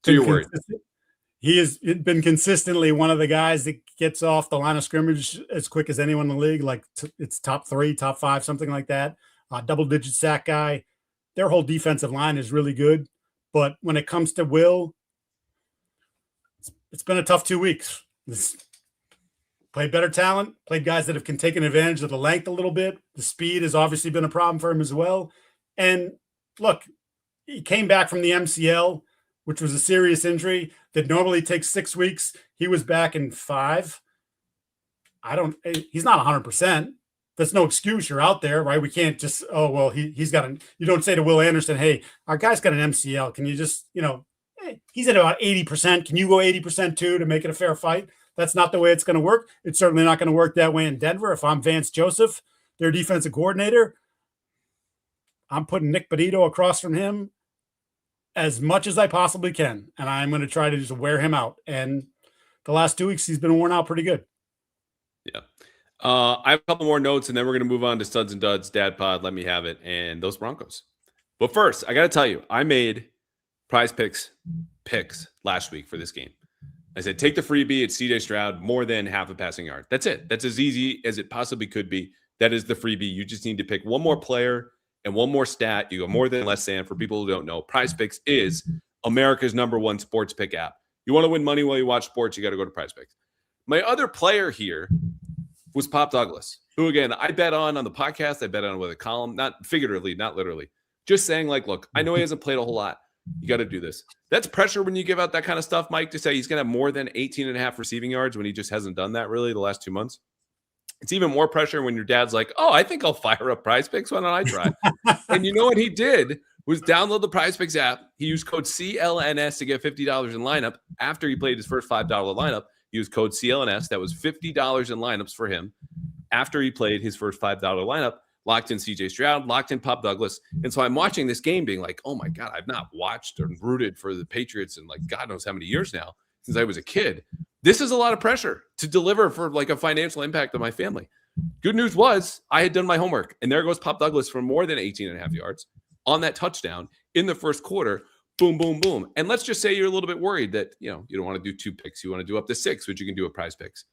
he has been consistently one of the guys that gets off the line of scrimmage as quick as anyone in the league. Like it's top 3, top 5, something like that. Double-digit sack guy. Their whole defensive line is really good. But when it comes to Will, it's been a tough 2 weeks. Played better talent, played guys that have taken advantage of the length a little bit. The speed has obviously been a problem for him as well. And look, he came back from the MCL, which was a serious injury that normally takes 6 weeks. He was back in 5. He's not 100%. That's no excuse. You're out there, right? We can't just, he's got you don't say to Will Anderson, hey, our guy's got an MCL. Can you just, hey, he's at about 80%. Can you go 80% too to make it a fair fight? That's not the way it's going to work. It's certainly not going to work that way in Denver. If I'm Vance Joseph, their defensive coordinator, I'm putting Nick Bonito across from him as much as I possibly can. And I'm going to try to just wear him out. And the last 2 weeks, he's been worn out pretty good. Yeah. I have a couple more notes, and then we're going to move on to Studs and Duds, Dad Pod, Let Me Have It, and those Broncos. But first, I got to tell you, I made Prize Picks last week for this game. I said, take the freebie at CJ Stroud, more than half a passing yard. That's it. That's as easy as it possibly could be. That is the freebie. You just need to pick one more player and one more stat. You go more than less than. For people who don't know, Prize Picks is America's #1 sports pick app. You want to win money while you watch sports, you got to go to Prize Picks. My other player here was Pop Douglas, who, again, I bet on the podcast. I bet on with a column, not figuratively, not literally. Just saying, like, look, I know he hasn't played a whole lot. You got to do this. That's pressure when you give out that kind of stuff, Mike, to say he's going to have more than 18.5 receiving yards when he just hasn't done that really the last 2 months. It's even more pressure when your dad's like, oh, I think I'll fire up Prize Picks. Why don't I try? And you know what he did was download the Prize Picks app. He used code CLNS to get $50 in lineup. After he played his first $5 lineup, he used code CLNS. That was $50 in lineups for him after he played his first $5 lineup. locked in CJ Stroud, locked in Pop Douglas. And so I'm watching this game being like, oh my God, I've not watched or rooted for the Patriots in like God knows how many years now since I was a kid. This is a lot of pressure to deliver for like a financial impact on my family. Good news was I had done my homework, and there goes Pop Douglas for more than 18.5 yards on that touchdown in the first quarter. Boom, boom, boom. And let's just say you're a little bit worried that, you don't want to do 2 picks. You want to do up to 6, which you can do at Prize Picks.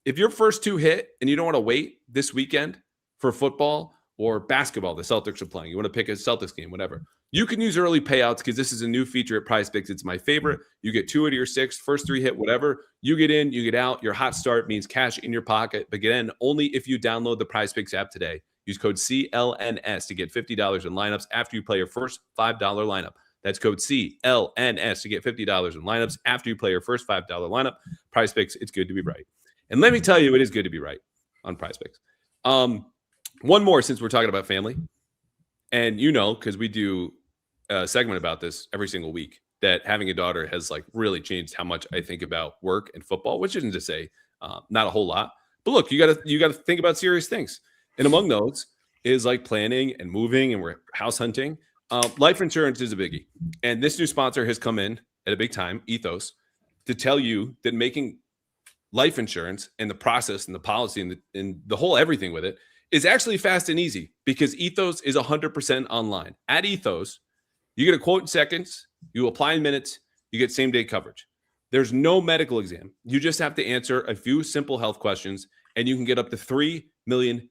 If your first 2 hit and you don't want to wait this weekend for football or basketball, the Celtics are playing, you want to pick a Celtics game, whatever, you can use early payouts because this is a new feature at Prize Picks. It's my favorite. You get 2 out of your 6, first 3 hit, whatever. You get in, you get out. Your hot start means cash in your pocket. But get in only if you download the Prize Picks app today. Use code CLNS to get $50 in lineups after you play your first $5 lineup. That's code CLNS to get $50 in lineups after you play your first $5 lineup. Prize Picks, it's good to be right. And let me tell you, it is good to be right on Prize Picks. One more, since we're talking about family. And because we do a segment about this every single week, that having a daughter has like really changed how much I think about work and football, which isn't to say not a whole lot. But look, you gotta think about serious things. And among those is like planning and moving, and we're house hunting. Life insurance is a biggie. And this new sponsor has come in at a big time, Ethos, to tell you that making life insurance and the process and the policy and the whole everything with it is actually fast and easy, because Ethos is 100% online. At Ethos, you get a quote in seconds, you apply in minutes, you get same-day coverage. There's no medical exam. You just have to answer a few simple health questions, and you can get up to $3 million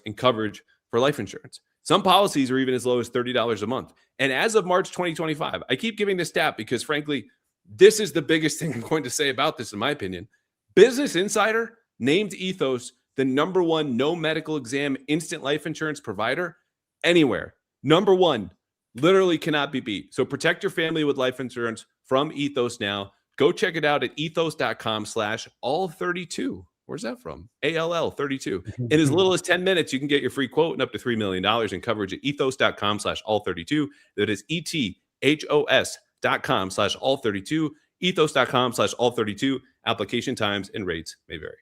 in coverage for life insurance. Some policies are even as low as $30 a month. And as of March 2025, I keep giving this stat because, frankly, this is the biggest thing I'm going to say about this, in my opinion. Business Insider named Ethos the #1 no medical exam instant life insurance provider anywhere. #1, literally cannot be beat. So protect your family with life insurance from Ethos now. Go check it out at ethos.com/all32. Where's that from? ALL32. In as little as 10 minutes, you can get your free quote and up to $3 million in coverage at ethos.com/all32. That is ethos.com/all32. Ethos.com/all32. Application times and rates may vary.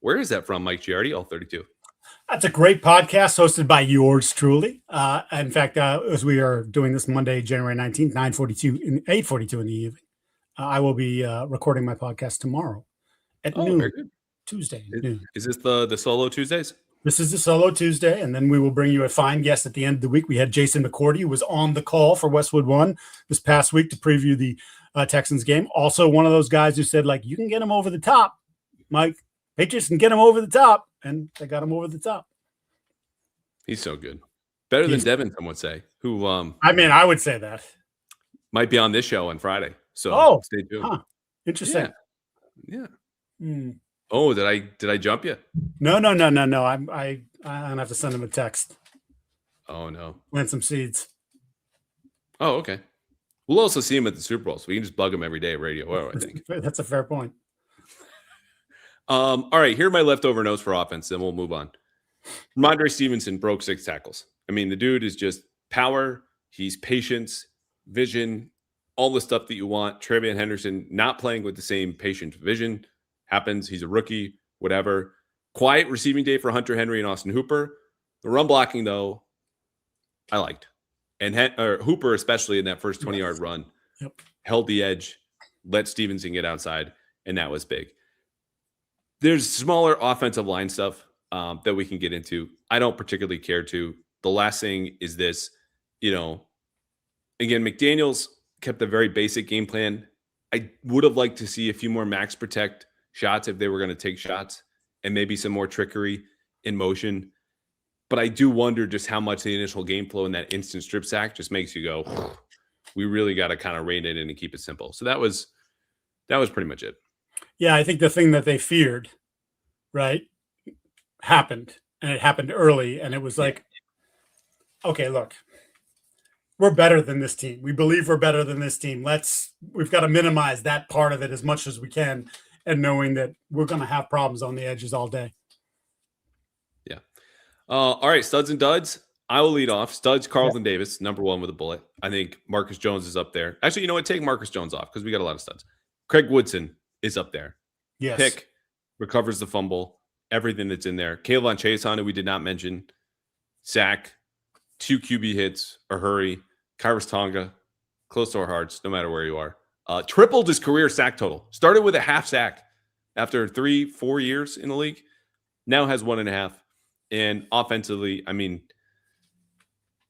Where is that from, Mike Giardi? All32. That's a great podcast hosted by yours truly. In fact, as we are doing this Monday, January 19th, 8:42 in the evening, I will be recording my podcast tomorrow at noon, Tuesday. Is this the Solo Tuesdays? This is the Solo Tuesday, and then we will bring you a fine guest at the end of the week. We had Jason McCourty, who was on the call for Westwood One this past week to preview the Texans game. Also, one of those guys who said, like, you can get him over the top, Mike. Patriots can get him over the top, and they got him over the top. He's so good. Better than Devin, some would say, who I would say that. Might be on this show on Friday. So stay tuned. Huh. Interesting. Yeah. Oh, did I jump you? No. I'm gonna have to send him a text. Oh no. Plant some seeds. Oh, okay. We'll also see him at the Super Bowl, so we can just bug him every day at Radio Row, I think. That's a fair point. All right, here are my leftover notes for offense, and we'll move on. Ramondre Stevenson broke 6 tackles. I mean, the dude is just power. He's patience, vision, all the stuff that you want. Travion Henderson not playing with the same patient vision happens. He's a rookie, whatever. Quiet receiving day for Hunter Henry and Austin Hooper. The run blocking, though, I liked. And Hooper, especially in that first 20-yard run, held the edge, let Stevenson get outside, and that was big. There's smaller offensive line stuff that we can get into. I don't particularly care to. The last thing is this, again, McDaniels kept a very basic game plan. I would have liked to see a few more max protect shots if they were going to take shots, and maybe some more trickery in motion. But I do wonder just how much the initial game flow and that instant strip sack just makes you go, we really got to kind of rein it in and keep it simple. So that was pretty much it. Yeah, I think the thing that they feared, right, happened, and it happened early, and it was like, okay, look, we're better than this team. We believe we're better than this team. We've got to minimize that part of it as much as we can, and knowing that we're going to have problems on the edges all day. Yeah. All right, studs and duds. I will lead off. Studs, Carlton Davis, #1 with a bullet. I think Marcus Jones is up there. Actually, you know what? Take Marcus Jones off because we got a lot of studs. Craig Woodson is up there. Yes. Pick, recovers the fumble, everything that's in there. Kayvon Chason, who we did not mention, sack, 2 QB hits, a hurry. Kyrus Tonga, close to our hearts, no matter where you are. Tripled his career sack total. Started with a half sack after 3-4 years in the league. Now has 1.5. And offensively, I mean,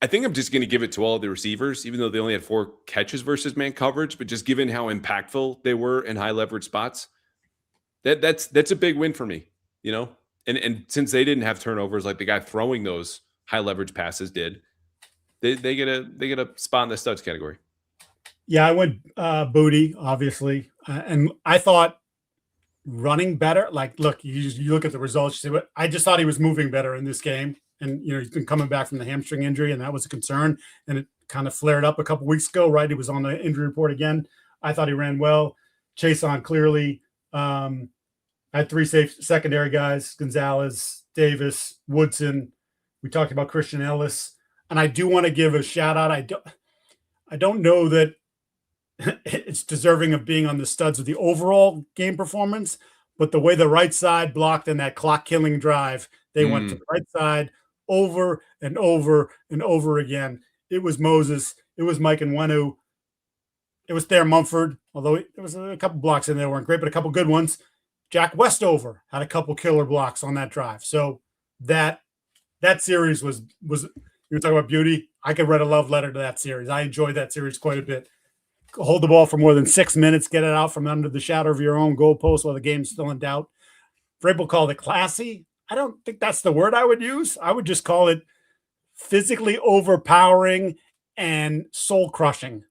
I think I'm just going to give it to all the receivers, even though they only had 4 catches versus man coverage. But just given how impactful they were in high leverage spots, that's a big win for me, you know. And since they didn't have turnovers like the guy throwing those high leverage passes did, they get a spot in the studs category. Yeah, I went Booty, obviously, and I thought running better. Like, look, you look at the results. You see what I just thought he was moving better in this game, and he's been coming back from the hamstring injury, and that was a concern. And it kind of flared up a couple weeks ago. Right, he was on the injury report again. I thought he ran well. Chase on clearly. I had 3 safe secondary guys: Gonzalez, Davis, Woodson. We talked about Christian Ellis, and I do want to give a shout out. I don't know that it's deserving of being on the studs of the overall game performance, but the way the right side blocked in that clock-killing drive, they went to the right side over and over and over again. It was Moses. It was Mike Nwenu. It was Thayer Mumford, although there was a couple blocks in there weren't great, but a couple good ones. Jack Westover had a couple killer blocks on that drive. So that series was you were talking about beauty. I could write a love letter to that series. I enjoyed that series quite a bit. Hold the ball for more than 6 minutes, get it out from under the shadow of your own goalpost while the game's still in doubt. Vrabel called it classy. I don't think that's the word I would use. I would just call it physically overpowering and soul crushing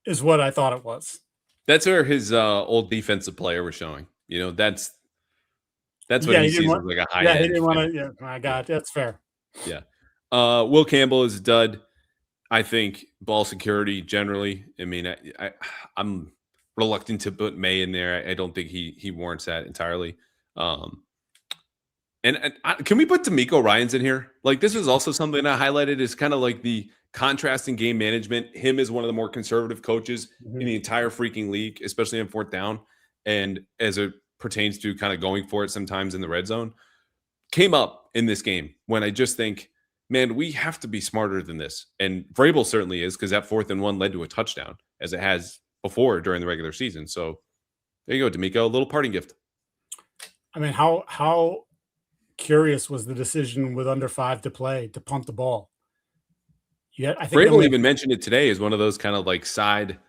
is what I thought it was. That's where his old defensive player was showing. That's what he sees as like a high end. Yeah, he didn't want to. Yeah, my God, that's fair. Yeah. Will Campbell is a dud. I think ball security generally. I mean, I'm reluctant to put May in there. I don't think he warrants that entirely. Can we put D'Amico Ryans in here? Like, this is also something I highlighted is kind of like the contrast in game management. Him is one of the more conservative coaches in the entire freaking league, especially on 4th down. And as it pertains to kind of going for it sometimes in the red zone, came up in this game when I just think, man, we have to be smarter than this. And Vrabel certainly is, because that 4th and 1 led to a touchdown, as it has before during the regular season. So there you go, D'Amico, a little parting gift. I mean, how curious was the decision with under 5 to play to punt the ball? Yeah, I think Vrabel even mentioned it today as one of those kind of like side,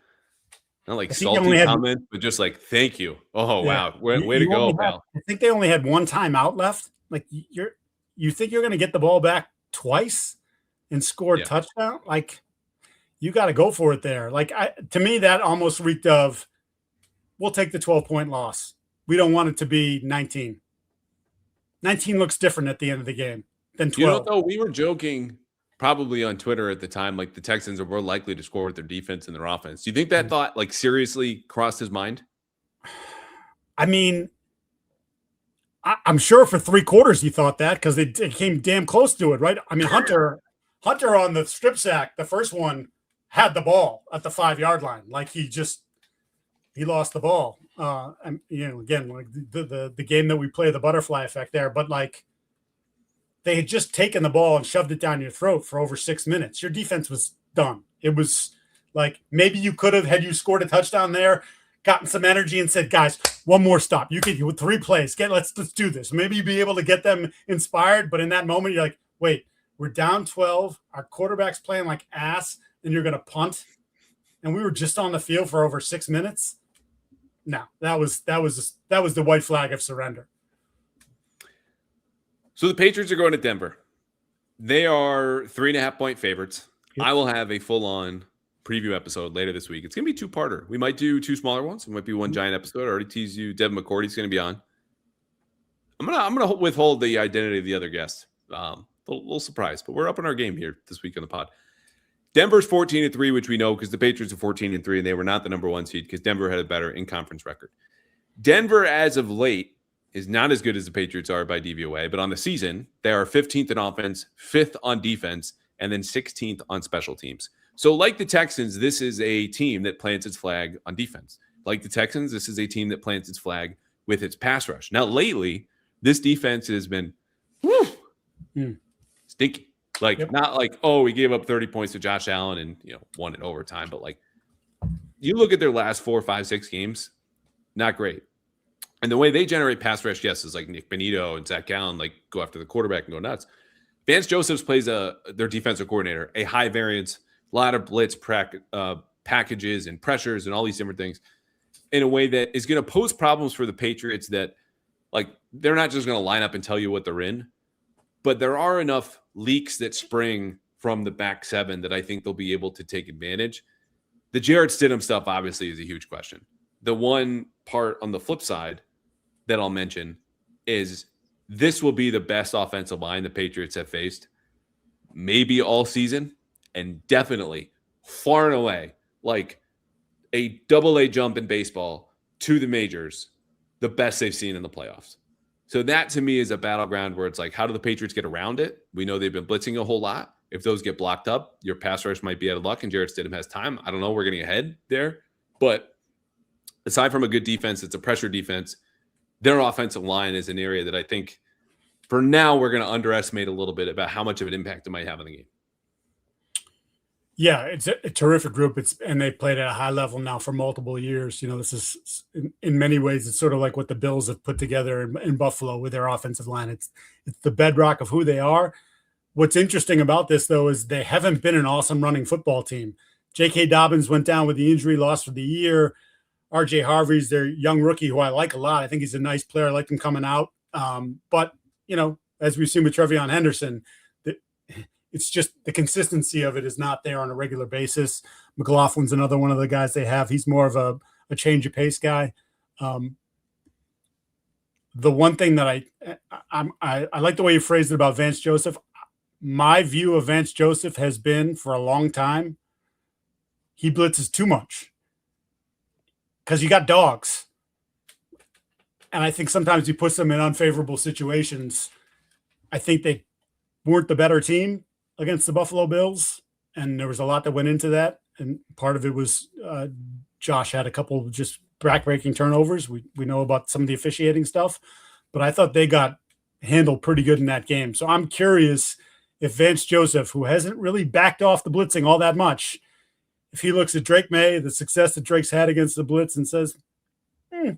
not like salty comments, but just like, thank you. Oh, yeah. Wow. Way to go, pal. I think they only had 1 timeout left. Like, you think you're going to get the ball back twice and score a touchdown? Like, you got to go for it there. Like, to me, that almost reeked of, we'll take the 12-point loss. We don't want it to be 19. 19 looks different at the end of the game than 12. Though, we were joking probably on Twitter at the time, like the Texans are more likely to score with their defense and their offense. Do you think that thought like seriously crossed his mind? I mean, I'm sure for 3 quarters he thought that, because it came damn close to it, right? I mean, Hunter on the strip sack, the first one, had the ball at the 5-yard line. Like, he lost the ball. And again, like the game that we play, the butterfly effect there, but like, they had just taken the ball and shoved it down your throat for over 6 minutes. Your defense was done. It was like, maybe you could have, had you scored a touchdown there, gotten some energy and said, guys, one more stop. You with 3 plays. Let's do this. Maybe you'd be able to get them inspired. But in that moment, you're like, wait, we're down 12. Our quarterback's playing like ass, and you're going to punt. And we were just on the field for over 6 minutes. No, that was the white flag of surrender. So the Patriots are going to Denver. They are 3.5-point favorites. Yep. I will have a full-on preview episode later this week. It's going to be 2-parter. We might do 2 smaller ones. It might be 1 giant episode. I already teased you. Devin McCourty's going to be on. I'm gonna withhold the identity of the other guest. Little surprise, but we're up in our game here this week on the pod. Denver's 14-3, which we know because the Patriots are 14-3, and they were not the number 1 seed because Denver had a better in-conference record. Denver, as of late, is not as good as the Patriots are by DVOA, but on the season, they are 15th in offense, 5th on defense, and then 16th on special teams. So like the Texans, this is a team that plants its flag on defense. Like the Texans, this is a team that plants its flag with its pass rush. Now, lately, this defense has been stinky. Like, Yep. not like, oh, we gave up 30 points to Josh Allen and, won in overtime. But, like, you look at their last 4, 5, 6 games, not great. And the way they generate pass rush, yes, is like Nick Benito and Zach Gallen, like, go after the quarterback and go nuts. Vance Josephs plays their defensive coordinator, a high variance, a lot of blitz packages and pressures and all these different things in a way that is going to pose problems for the Patriots that, like, they're not just going to line up and tell you what they're in, but there are enough leaks that spring from the back seven that I think they'll be able to take advantage. The Jarrett Stidham stuff obviously is a huge question. The one part on the flip side that I'll mention is this will be the best offensive line the Patriots have faced maybe all season, and definitely far and away, like a double-A jump in baseball to the majors, the best they've seen in the playoffs. So that to me is a battleground where it's like, how do the Patriots get around it? We know they've been blitzing a whole lot. If those get blocked up, your pass rush might be out of luck and Jarrett Stidham has time. I don't know. We're getting ahead there. But aside from a good defense, it's a pressure defense. Their offensive line is an area that I think for now we're going to underestimate a little bit about how much of an impact it might have on the game. Yeah, it's a terrific group. And they played at a high level now for multiple years. This is in many ways, it's sort of like what the Bills have put together in Buffalo with their offensive line. It's the bedrock of who they are. What's interesting about this, though, is they haven't been an awesome running football team. J.K. Dobbins went down with the injury, lost for the year. R.J. Harvey's their young rookie, who I like a lot. I think he's a nice player. I like him coming out. But, as we've seen with Trevion Henderson, it's just the consistency of it is not there on a regular basis. McLaughlin's another one of the guys they have. He's more of a change of pace guy. The one thing that I like the way you phrased it about Vance Joseph. My view of Vance Joseph has been for a long time, he blitzes too much because you got dogs. And I think sometimes he puts them in unfavorable situations. I think they weren't the better team against the Buffalo Bills, and there was a lot that went into that. And part of it was Josh had a couple of just back-breaking turnovers. We know about some of the officiating stuff, but I thought they got handled pretty good in that game. So I'm curious if Vance Joseph, who hasn't really backed off the blitzing all that much, if he looks at Drake Maye, the success that Drake's had against the blitz, and says, you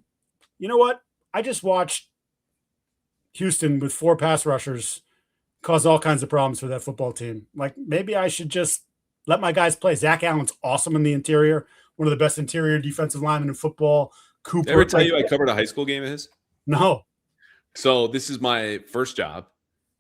know what? I just watched Houston with 4 pass rushers cause all kinds of problems for that football team. Like, maybe I should just let my guys play. Zach Allen's awesome in the interior, one of the best interior defensive linemen in football. Cooper. Did I ever tell you I covered a high school game of his? No. So this is my first job.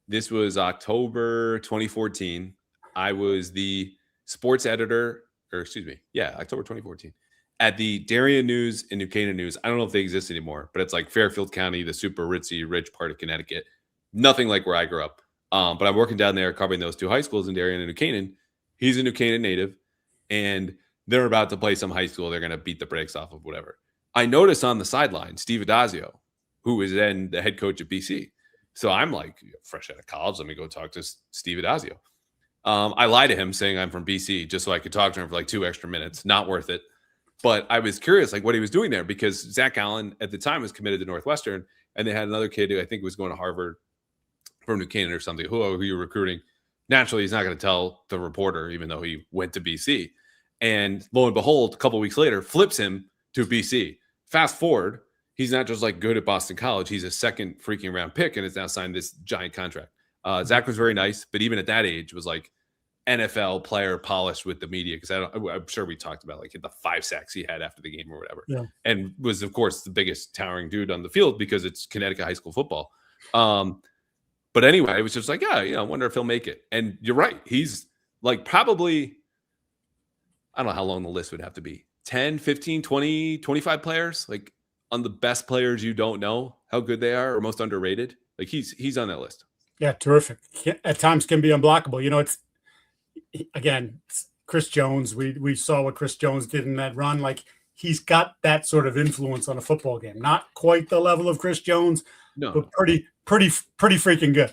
This was October 2014. I was the sports editor, October 2014, at the Darien News and New Canaan News. I don't know if they exist anymore, but it's like Fairfield County, the super ritzy, rich part of Connecticut. Nothing like where I grew up. But I'm working down there covering those 2 high schools in Darien and New Canaan. He's a New Canaan native, and they're about to play some high school. They're going to beat the brakes off of whatever. I notice on the sideline, Steve Adazio, who was then the head coach at BC. So I'm like, fresh out of college, let me go talk to Steve Adazio. I lied to him saying I'm from BC just so I could talk to him for like 2 extra minutes. Not worth it. But I was curious, like, what he was doing there, because Zach Allen at the time was committed to Northwestern, and they had another kid who I think was going to Harvard from New Canaan or something. Who you were recruiting? Naturally, he's not going to tell the reporter, even though he went to BC. And lo and behold, a couple of weeks later, flips him to BC. Fast forward, he's not just like good at Boston College. He's a second freaking round pick and has now signed this giant contract. Zach was very nice, but even at that age was like NFL player polished with the media, because I'm sure we talked about like the 5 sacks he had after the game or whatever. Yeah. And was, of course, the biggest towering dude on the field because it's Connecticut high school football. But anyway, it was just like, I wonder if he'll make it. And you're right. He's like probably, I don't know how long the list would have to be. 10, 15, 20, 25 players, like on the best players you don't know how good they are or most underrated. Like he's on that list. Yeah, terrific. At times can be unblockable. It's Chris Jones. We saw what Chris Jones did in that run. Like, he's got that sort of influence on a football game. Not quite the level of Chris Jones, but pretty freaking good.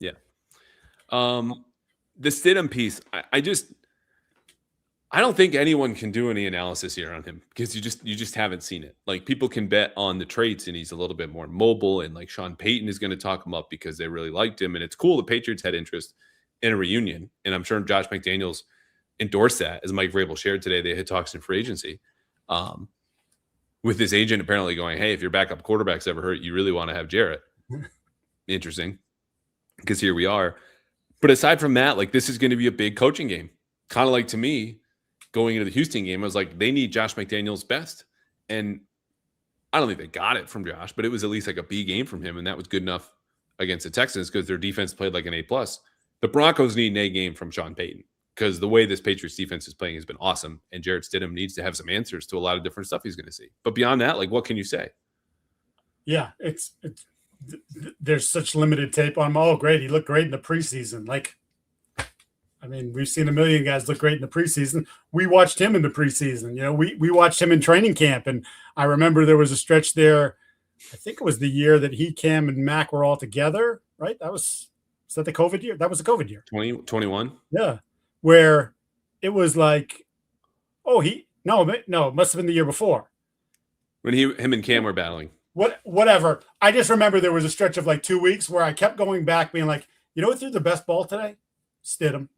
Yeah. The Stidham piece, I don't think anyone can do any analysis here on him because you just haven't seen it. Like people can bet on the traits and he's a little bit more mobile, and like Sean Payton is going to talk him up because they really liked him. And it's cool the Patriots had interest in a reunion. And I'm sure Josh McDaniels endorsed that. As Mike Vrabel shared today, they had talks in free agency. With his agent apparently going, hey, if your backup quarterback's ever hurt, you really want to have Jarrett. Interesting. Because here we are. But aside from that, like this is going to be a big coaching game. Kind of like to me, going into the Houston game, I was like, they need Josh McDaniels best. And I don't think they got it from Josh, but it was at least like a B game from him. And that was good enough against the Texans because their defense played like an A+. The Broncos need an A game from Sean Payton because the way this Patriots defense is playing has been awesome. And Jarrett Stidham needs to have some answers to a lot of different stuff he's going to see. But beyond that, like, what can you say? Yeah, it's there's such limited tape on him. Oh, great. He looked great in the preseason. Like, I mean, we've seen a million guys look great in the preseason. We watched him in the preseason. You know, we watched him in training camp. And I remember there was a stretch there. I think it was the year that he, Cam, and Mac were all together, right? Was that the COVID year? That was the COVID year. 2021? Yeah. Where it was like, oh, no, it must have been the year before. When him and Cam were battling. Whatever. I just remember there was a stretch of like 2 weeks where I kept going back being like, you know what threw the best ball today? Stidham.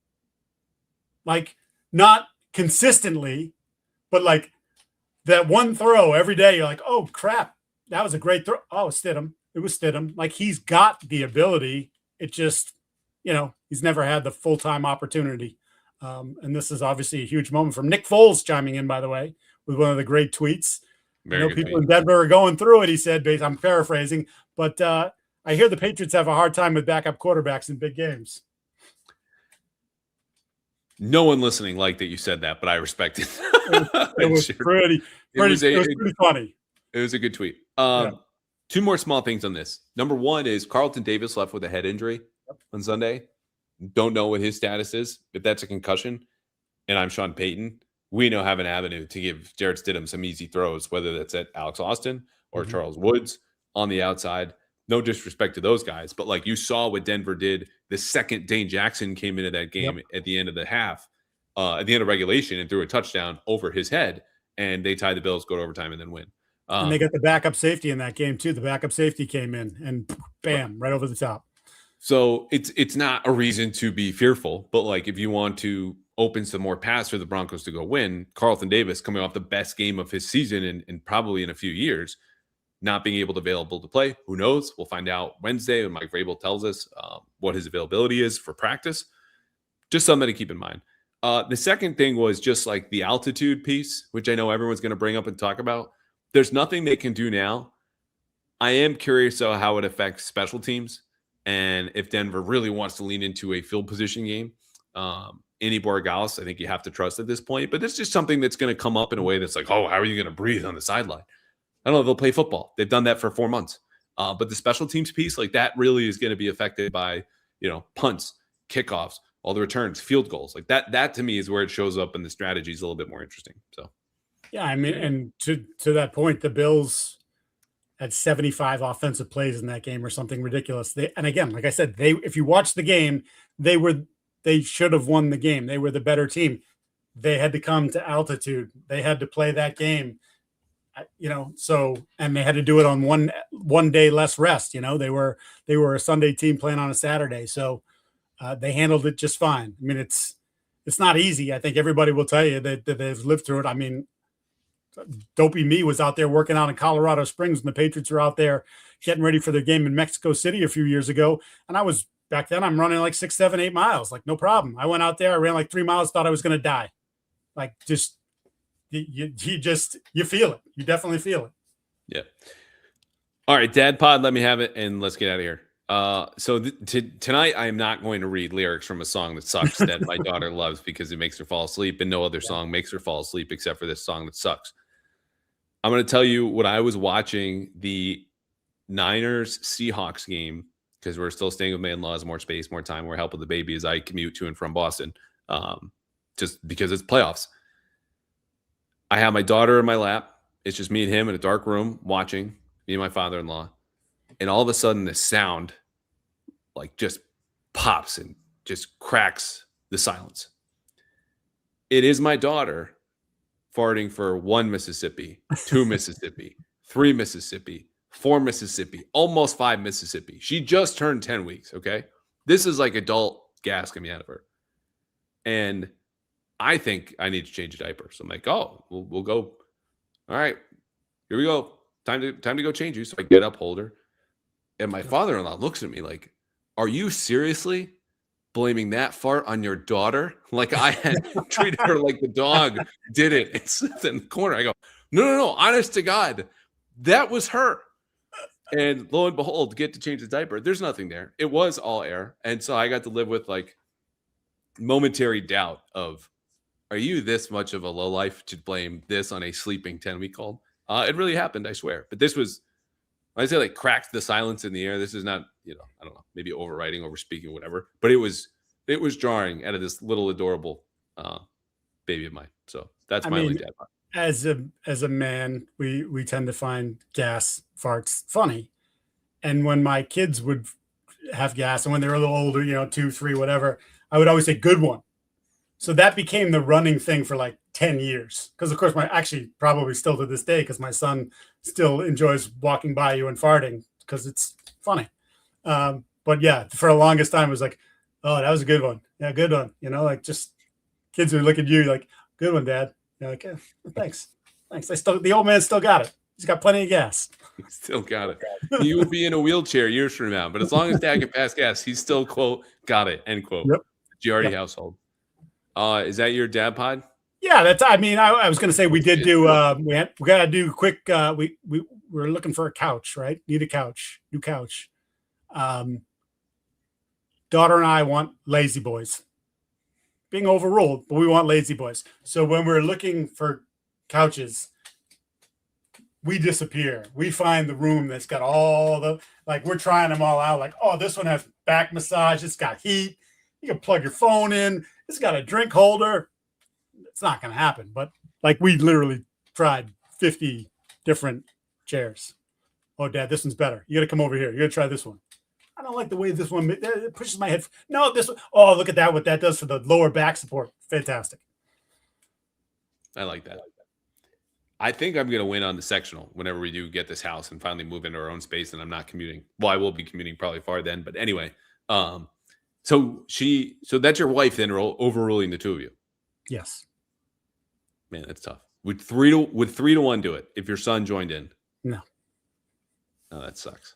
Like, not consistently, but like that one throw every day, you're like, oh, crap, that was a great throw. Oh, Stidham. It was Stidham. Like, he's got the ability. It just, he's never had the full-time opportunity. And this is obviously a huge moment from Nick Foles chiming in, by the way, with one of the great tweets. People in Denver are going through it, he said. I'm paraphrasing. But I hear the Patriots have a hard time with backup quarterbacks in big games. No one listening liked that you said that, but I respect it. It was pretty funny. It was a good tweet. Yeah. Two more small things on this. Number one is Carlton Davis left with a head injury on Sunday. Don't know what his status is. If that's a concussion, and I'm Sean Payton, we now have an avenue to give Jarrett Stidham some easy throws, whether that's at Alex Austin or Charles Woods on the outside. No disrespect to those guys, but like you saw what Denver did the second Dane Jackson came into that game at the end of the half, at the end of regulation, and threw a touchdown over his head, and they tied the Bills, go to overtime, and then win. And they got the backup safety in that game too. The backup safety came in and bam, right over the top. So it's not a reason to be fearful, but like if you want to open some more paths for the Broncos to go win, Carlton Davis coming off the best game of his season and probably in a few years, not being available to play. Who knows? We'll find out Wednesday when Mike Vrabel tells us what his availability is for practice. Just something to keep in mind. The second thing was just like the altitude piece, which I know everyone's going to bring up and talk about. There's nothing they can do now. I am curious though how it affects special teams and if Denver really wants to lean into a field position game. Any Borregales, I think you have to trust at this point. But it's just something that's going to come up in a way that's like, oh, how are you going to breathe on the sideline? I don't know. They'll play football. They've done that for 4 months. But the special teams piece, like that really is going to be affected by, punts, kickoffs, all the returns, field goals. Like that to me is where it shows up and the strategy is a little bit more interesting. So, yeah, I mean, and to that point, the Bills had 75 offensive plays in that game or something ridiculous. And again, like I said, if you watch the game, they should have won the game. They were the better team. They had to come to altitude. They had to play that game. And they had to do it on one day less rest. They were a Sunday team playing on a Saturday. So they handled it just fine. I mean, it's not easy. I think everybody will tell you that they've lived through it. I mean, Dopey Me was out there working out in Colorado Springs when the Patriots were out there getting ready for their game in Mexico City a few years ago. And back then I'm running like 6, 7, 8 miles. Like, no problem. I went out there, I ran like 3 miles, thought I was going to die. Like, just, you feel it. You definitely feel it. Yeah. All right, Dad Pod, let me have it, and let's get out of here. So tonight I am not going to read lyrics from a song that sucks that my daughter loves because it makes her fall asleep, and no other song makes her fall asleep except for this song that sucks. I'm going to tell you what I was watching the Niners Seahawks game, because we're still staying with my in-laws, more space, more time, more help with the baby as I commute to and from Boston, just because it's playoffs. I have my daughter in my lap. It's just me and him in a dark room watching, me and my father-in-law. And all of a sudden, this sound like just pops and just cracks the silence. It is my daughter farting for 1 Mississippi, 2 Mississippi, 3 Mississippi, 4 Mississippi, almost 5 Mississippi. She just turned 10 weeks, okay? This is like adult gas coming out of her. And I think I need to change a diaper. So I'm like, oh, we'll go. All right, here we go. Time to go change you. So I get up, hold her. And my father-in-law looks at me like, are you seriously blaming that fart on your daughter? Like I had treated her like the dog did it and slipped in the corner. I go, no, honest to God, that was her. And lo and behold, get to change the diaper. There's nothing there. It was all air. And so I got to live with like momentary doubt of, are you this much of a lowlife to blame this on a sleeping 10-week-old? It really happened, I swear. But this was, I say, like cracked the silence in the air. This is not, I don't know, maybe overwriting, overspeaking, whatever. But it was jarring out of this little adorable baby of mine. So that's my only dad part. As a man, we tend to find gas farts funny, and when my kids would have gas, and when they were a little older, 2, 3, whatever, I would always say good one. So that became the running thing for like 10 years. Because of course, probably still to this day, because my son still enjoys walking by you and farting because it's funny. But yeah, for the longest time, it was like, oh, that was a good one. Yeah, good one. Like just kids would look at you like, good one, Dad. You're like, yeah, thanks. The old man still got it. He's got plenty of gas. Still got it. He would be in a wheelchair years from now, but as long as Dad can pass gas, he's still, quote, got it, end quote. Yep. Giardi household. Is that your dad pod? Yeah, I was going to say we did do, we got to do quick, we're looking for a couch, right? Need a couch, new couch. Daughter and I want lazy boys. Being overruled, but we want lazy boys. So when we're looking for couches, we disappear. We find the room that's got all the, like we're trying them all out. Like, oh, this one has back massage. It's got heat. You can plug your phone in. It's got a drink holder. It's not going to happen. But like we literally tried 50 different chairs. Oh, Dad, this one's better. You got to come over here. You got to try this one. I don't like the way this one it pushes my head. No, this one. Oh, look at that. What that does for the lower back support. Fantastic. I like that. I think I'm going to win on the sectional whenever we do get this house and finally move into our own space and I'm not commuting. Well, I will be commuting probably far then. But anyway, so that's your wife then overruling the two of you. Yes. Man, that's tough. Would 3-1 do it if your son joined in? No. Oh, that sucks.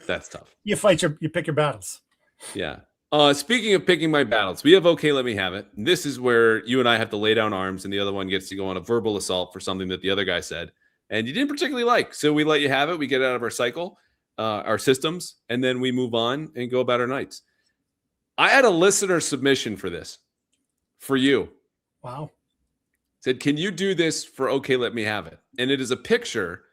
That's tough. You pick your battles. Yeah. Speaking of picking my battles, we have Okay, Let Me Have It. This is where you and I have to lay down arms and the other one gets to go on a verbal assault for something that the other guy said and you didn't particularly like. So we let you have it. We get out of our cycle, our systems, and then we move on and go about our nights. I had a listener submission for this, for you. Wow. Said, can you do this for Okay, Let Me Have It? And it is a picture,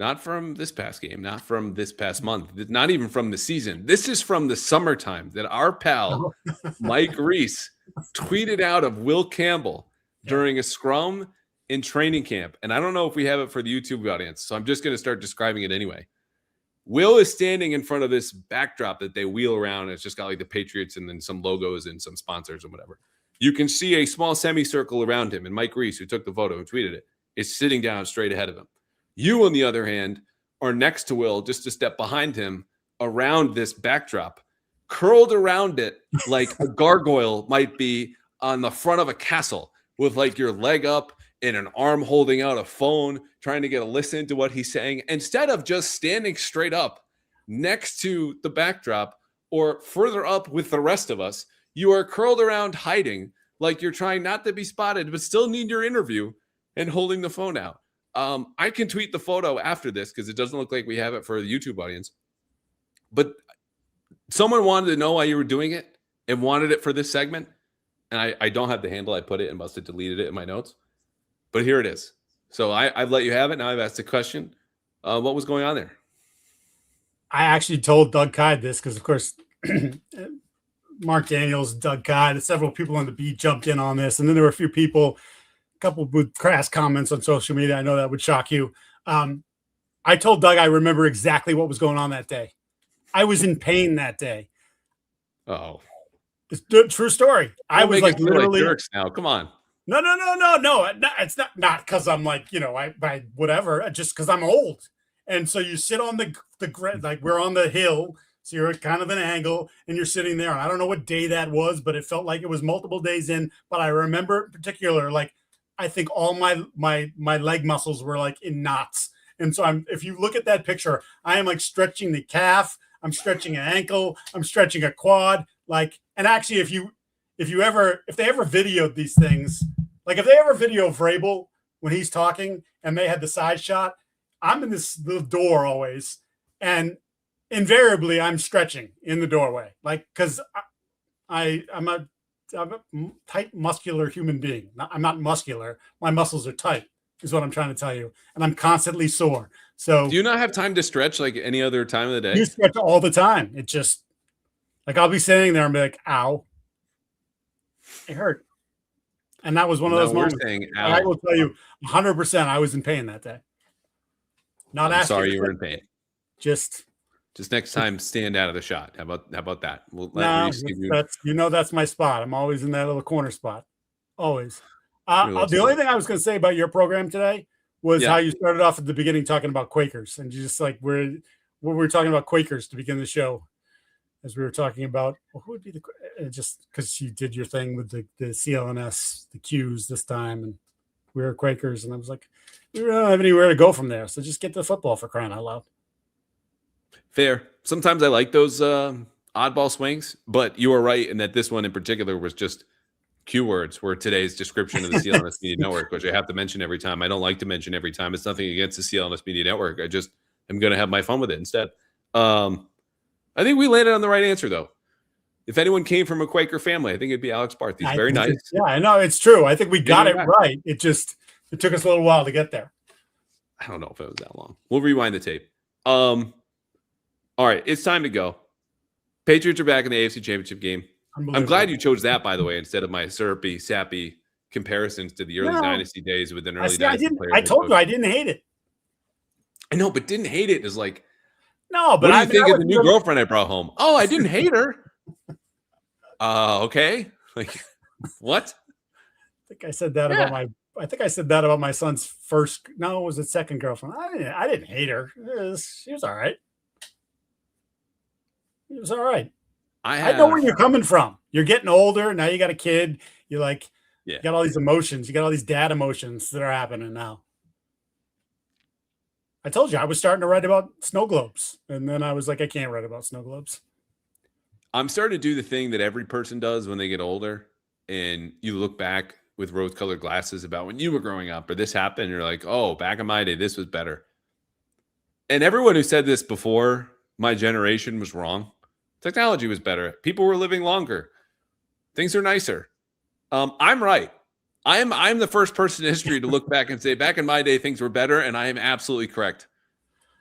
not from this past game, not from this past month, not even from the season. This is from the summertime that our pal, Mike Reese, tweeted out of Will Campbell during a scrum in training camp. And I don't know if we have it for the YouTube audience, so I'm just going to start describing it anyway. Will is standing in front of this backdrop that they wheel around. It's just got like the Patriots and then some logos and some sponsors and whatever. You can see a small semicircle around him. And Mike Reese, who took the photo and tweeted it, is sitting down straight ahead of him. You, on the other hand, are next to Will, just a step behind him, around this backdrop, curled around it like a gargoyle might be on the front of a castle with like your leg up and an arm holding out a phone, trying to get a listen to what he's saying, instead of just standing straight up next to the backdrop or further up with the rest of us. You are curled around hiding like you're trying not to be spotted, but still need your interview and holding the phone out. I can tweet the photo after this because it doesn't look like we have it for the YouTube audience. But someone wanted to know why you were doing it and wanted it for this segment. And I don't have the handle. I put it and must have deleted it in my notes. But here it is. So I've let you have it. Now I've asked a question. What was going on there? I actually told Doug Kyde this because, of course, Mark Daniels, Doug Kyde, several people on the beat jumped in on this. And then there were a few people, a couple with crass comments on social media. I know that would shock you. I told Doug I remember exactly what was going on that day. I was in pain that day. Oh. It's a true story. I Don't was make like us feel literally jerks now. Come on. no. It's not because I'm like, by whatever, just because I'm old. And so you sit on like we're on the hill, so you're at kind of an angle, and you're sitting there. And I don't know what day that was, but it felt like it was multiple days in. But I remember in particular, like I think all my leg muscles were like in knots. And so if you look at that picture, I am like stretching the calf, I'm stretching an ankle, I'm stretching a quad. Like, and actually, if they ever videoed these things, like if they ever video Vrabel when he's talking and they had the side shot, I'm in this little door always, and invariably I'm stretching in the doorway, like because I'm a tight, muscular human being. I'm not muscular. My muscles are tight, is what I'm trying to tell you, and I'm constantly sore. So, do you not have time to stretch like any other time of the day? You stretch all the time. It just like I'll be sitting there and be like, "Ow, it hurt," and that was one of those moments. I will tell you, 100%, I was in pain that day. Not I'm sorry you were in pain. Just next time, stand out of the shot. How about that? We'll that's my spot. I'm always in that little corner spot. Always. The only thing I was going to say about your program today was how you started off at the beginning talking about Quakers, and you just like we were talking about Quakers to begin the show, as we were talking about who would be just because you did your thing with the CLNS, the Qs this time, and we were Quakers, and I was like, we don't have anywhere to go from there, so just get to football for crying out loud. Fair. Sometimes I like those oddball swings, but you are right in that this one in particular was just Q words were today's description of the CLNS Media Network, which I have to mention every time. I don't like to mention every time. It's nothing against the CLNS Media Network. I just am going to have my fun with it instead. I think we landed on the right answer, though. If anyone came from a Quaker family, I think it'd be Alex Barth. He's very nice. Yeah, I know. It's true. I think we got it right. It took us a little while to get there. I don't know if it was that long. We'll rewind the tape. All right, it's time to go. Patriots are back in the AFC Championship game. I'm glad you chose that, by the way, instead of my syrupy, sappy comparisons to the early Dynasty days with an early Dynasty player. I told you I didn't hate it. I know, but didn't hate it is like, no, but what do you think of the new girlfriend I brought home? Oh, I didn't hate her. Okay. Like, what? I think I said that about my son's first. No, it was his second girlfriend. I didn't hate her. She was all right. It was all right. I know where you're coming from. You're getting older. Now you got a kid. You're like, you got all these emotions. You got all these dad emotions that are happening now. I told you I was starting to write about snow globes. And then I was like, I can't write about snow globes. I'm starting to do the thing that every person does when they get older. And you look back with rose-colored glasses about when you were growing up or this happened. And you're like, oh, back in my day, this was better. And everyone who said this before my generation was wrong. Technology was better. People were living longer. Things are nicer. I'm right. I'm the first person in history to look back and say, back in my day, things were better, and I am absolutely correct.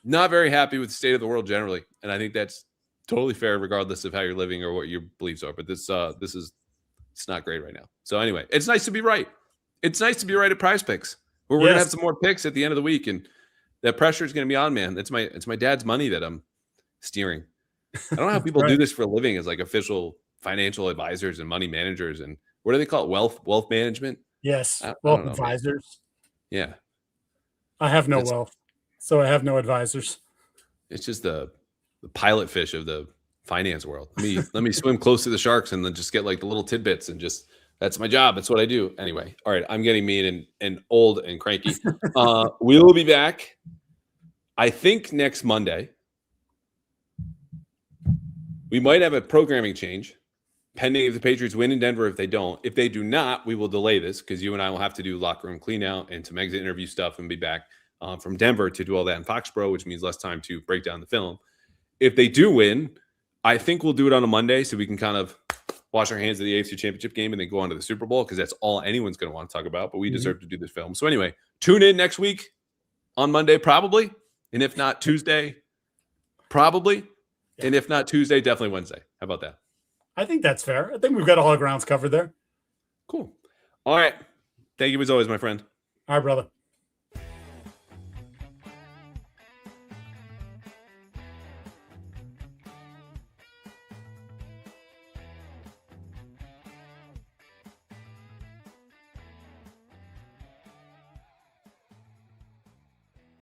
Not very happy with the state of the world generally, and I think that's totally fair, regardless of how you're living or what your beliefs are. But it's not great right now. So anyway, it's nice to be right. It's nice to be right at Prize Picks, where we're gonna have some more picks at the end of the week, and that pressure is gonna be on, man. It's my dad's money that I'm steering. I don't know how people do this for a living as like official financial advisors and money managers and what do they call it? Wealth management? Yes. Wealth advisors. Yeah. I have no wealth, so I have no advisors. It's just the pilot fish of the finance world. Let me swim close to the sharks and then just get like the little tidbits and just that's my job. That's what I do. Anyway. All right. I'm getting mean and old and cranky. We will be back, I think, next Monday. We might have a programming change pending if the Patriots win in Denver. If they don't, if they do not, we will delay this because you and I will have to do locker room clean out and some exit interview stuff and be back from Denver to do all that in Foxborough, which means less time to break down the film. If they do win, I think we'll do it on a Monday so we can kind of wash our hands of the AFC Championship game and then go on to the Super Bowl because that's all anyone's going to want to talk about. But we deserve to do this film. So anyway, tune in next week on Monday probably, and if not Tuesday, probably. And if not Tuesday, definitely Wednesday. How about that? I think that's fair. I think we've got all our grounds covered there. Cool. All right. Thank you as always, my friend. All right, brother.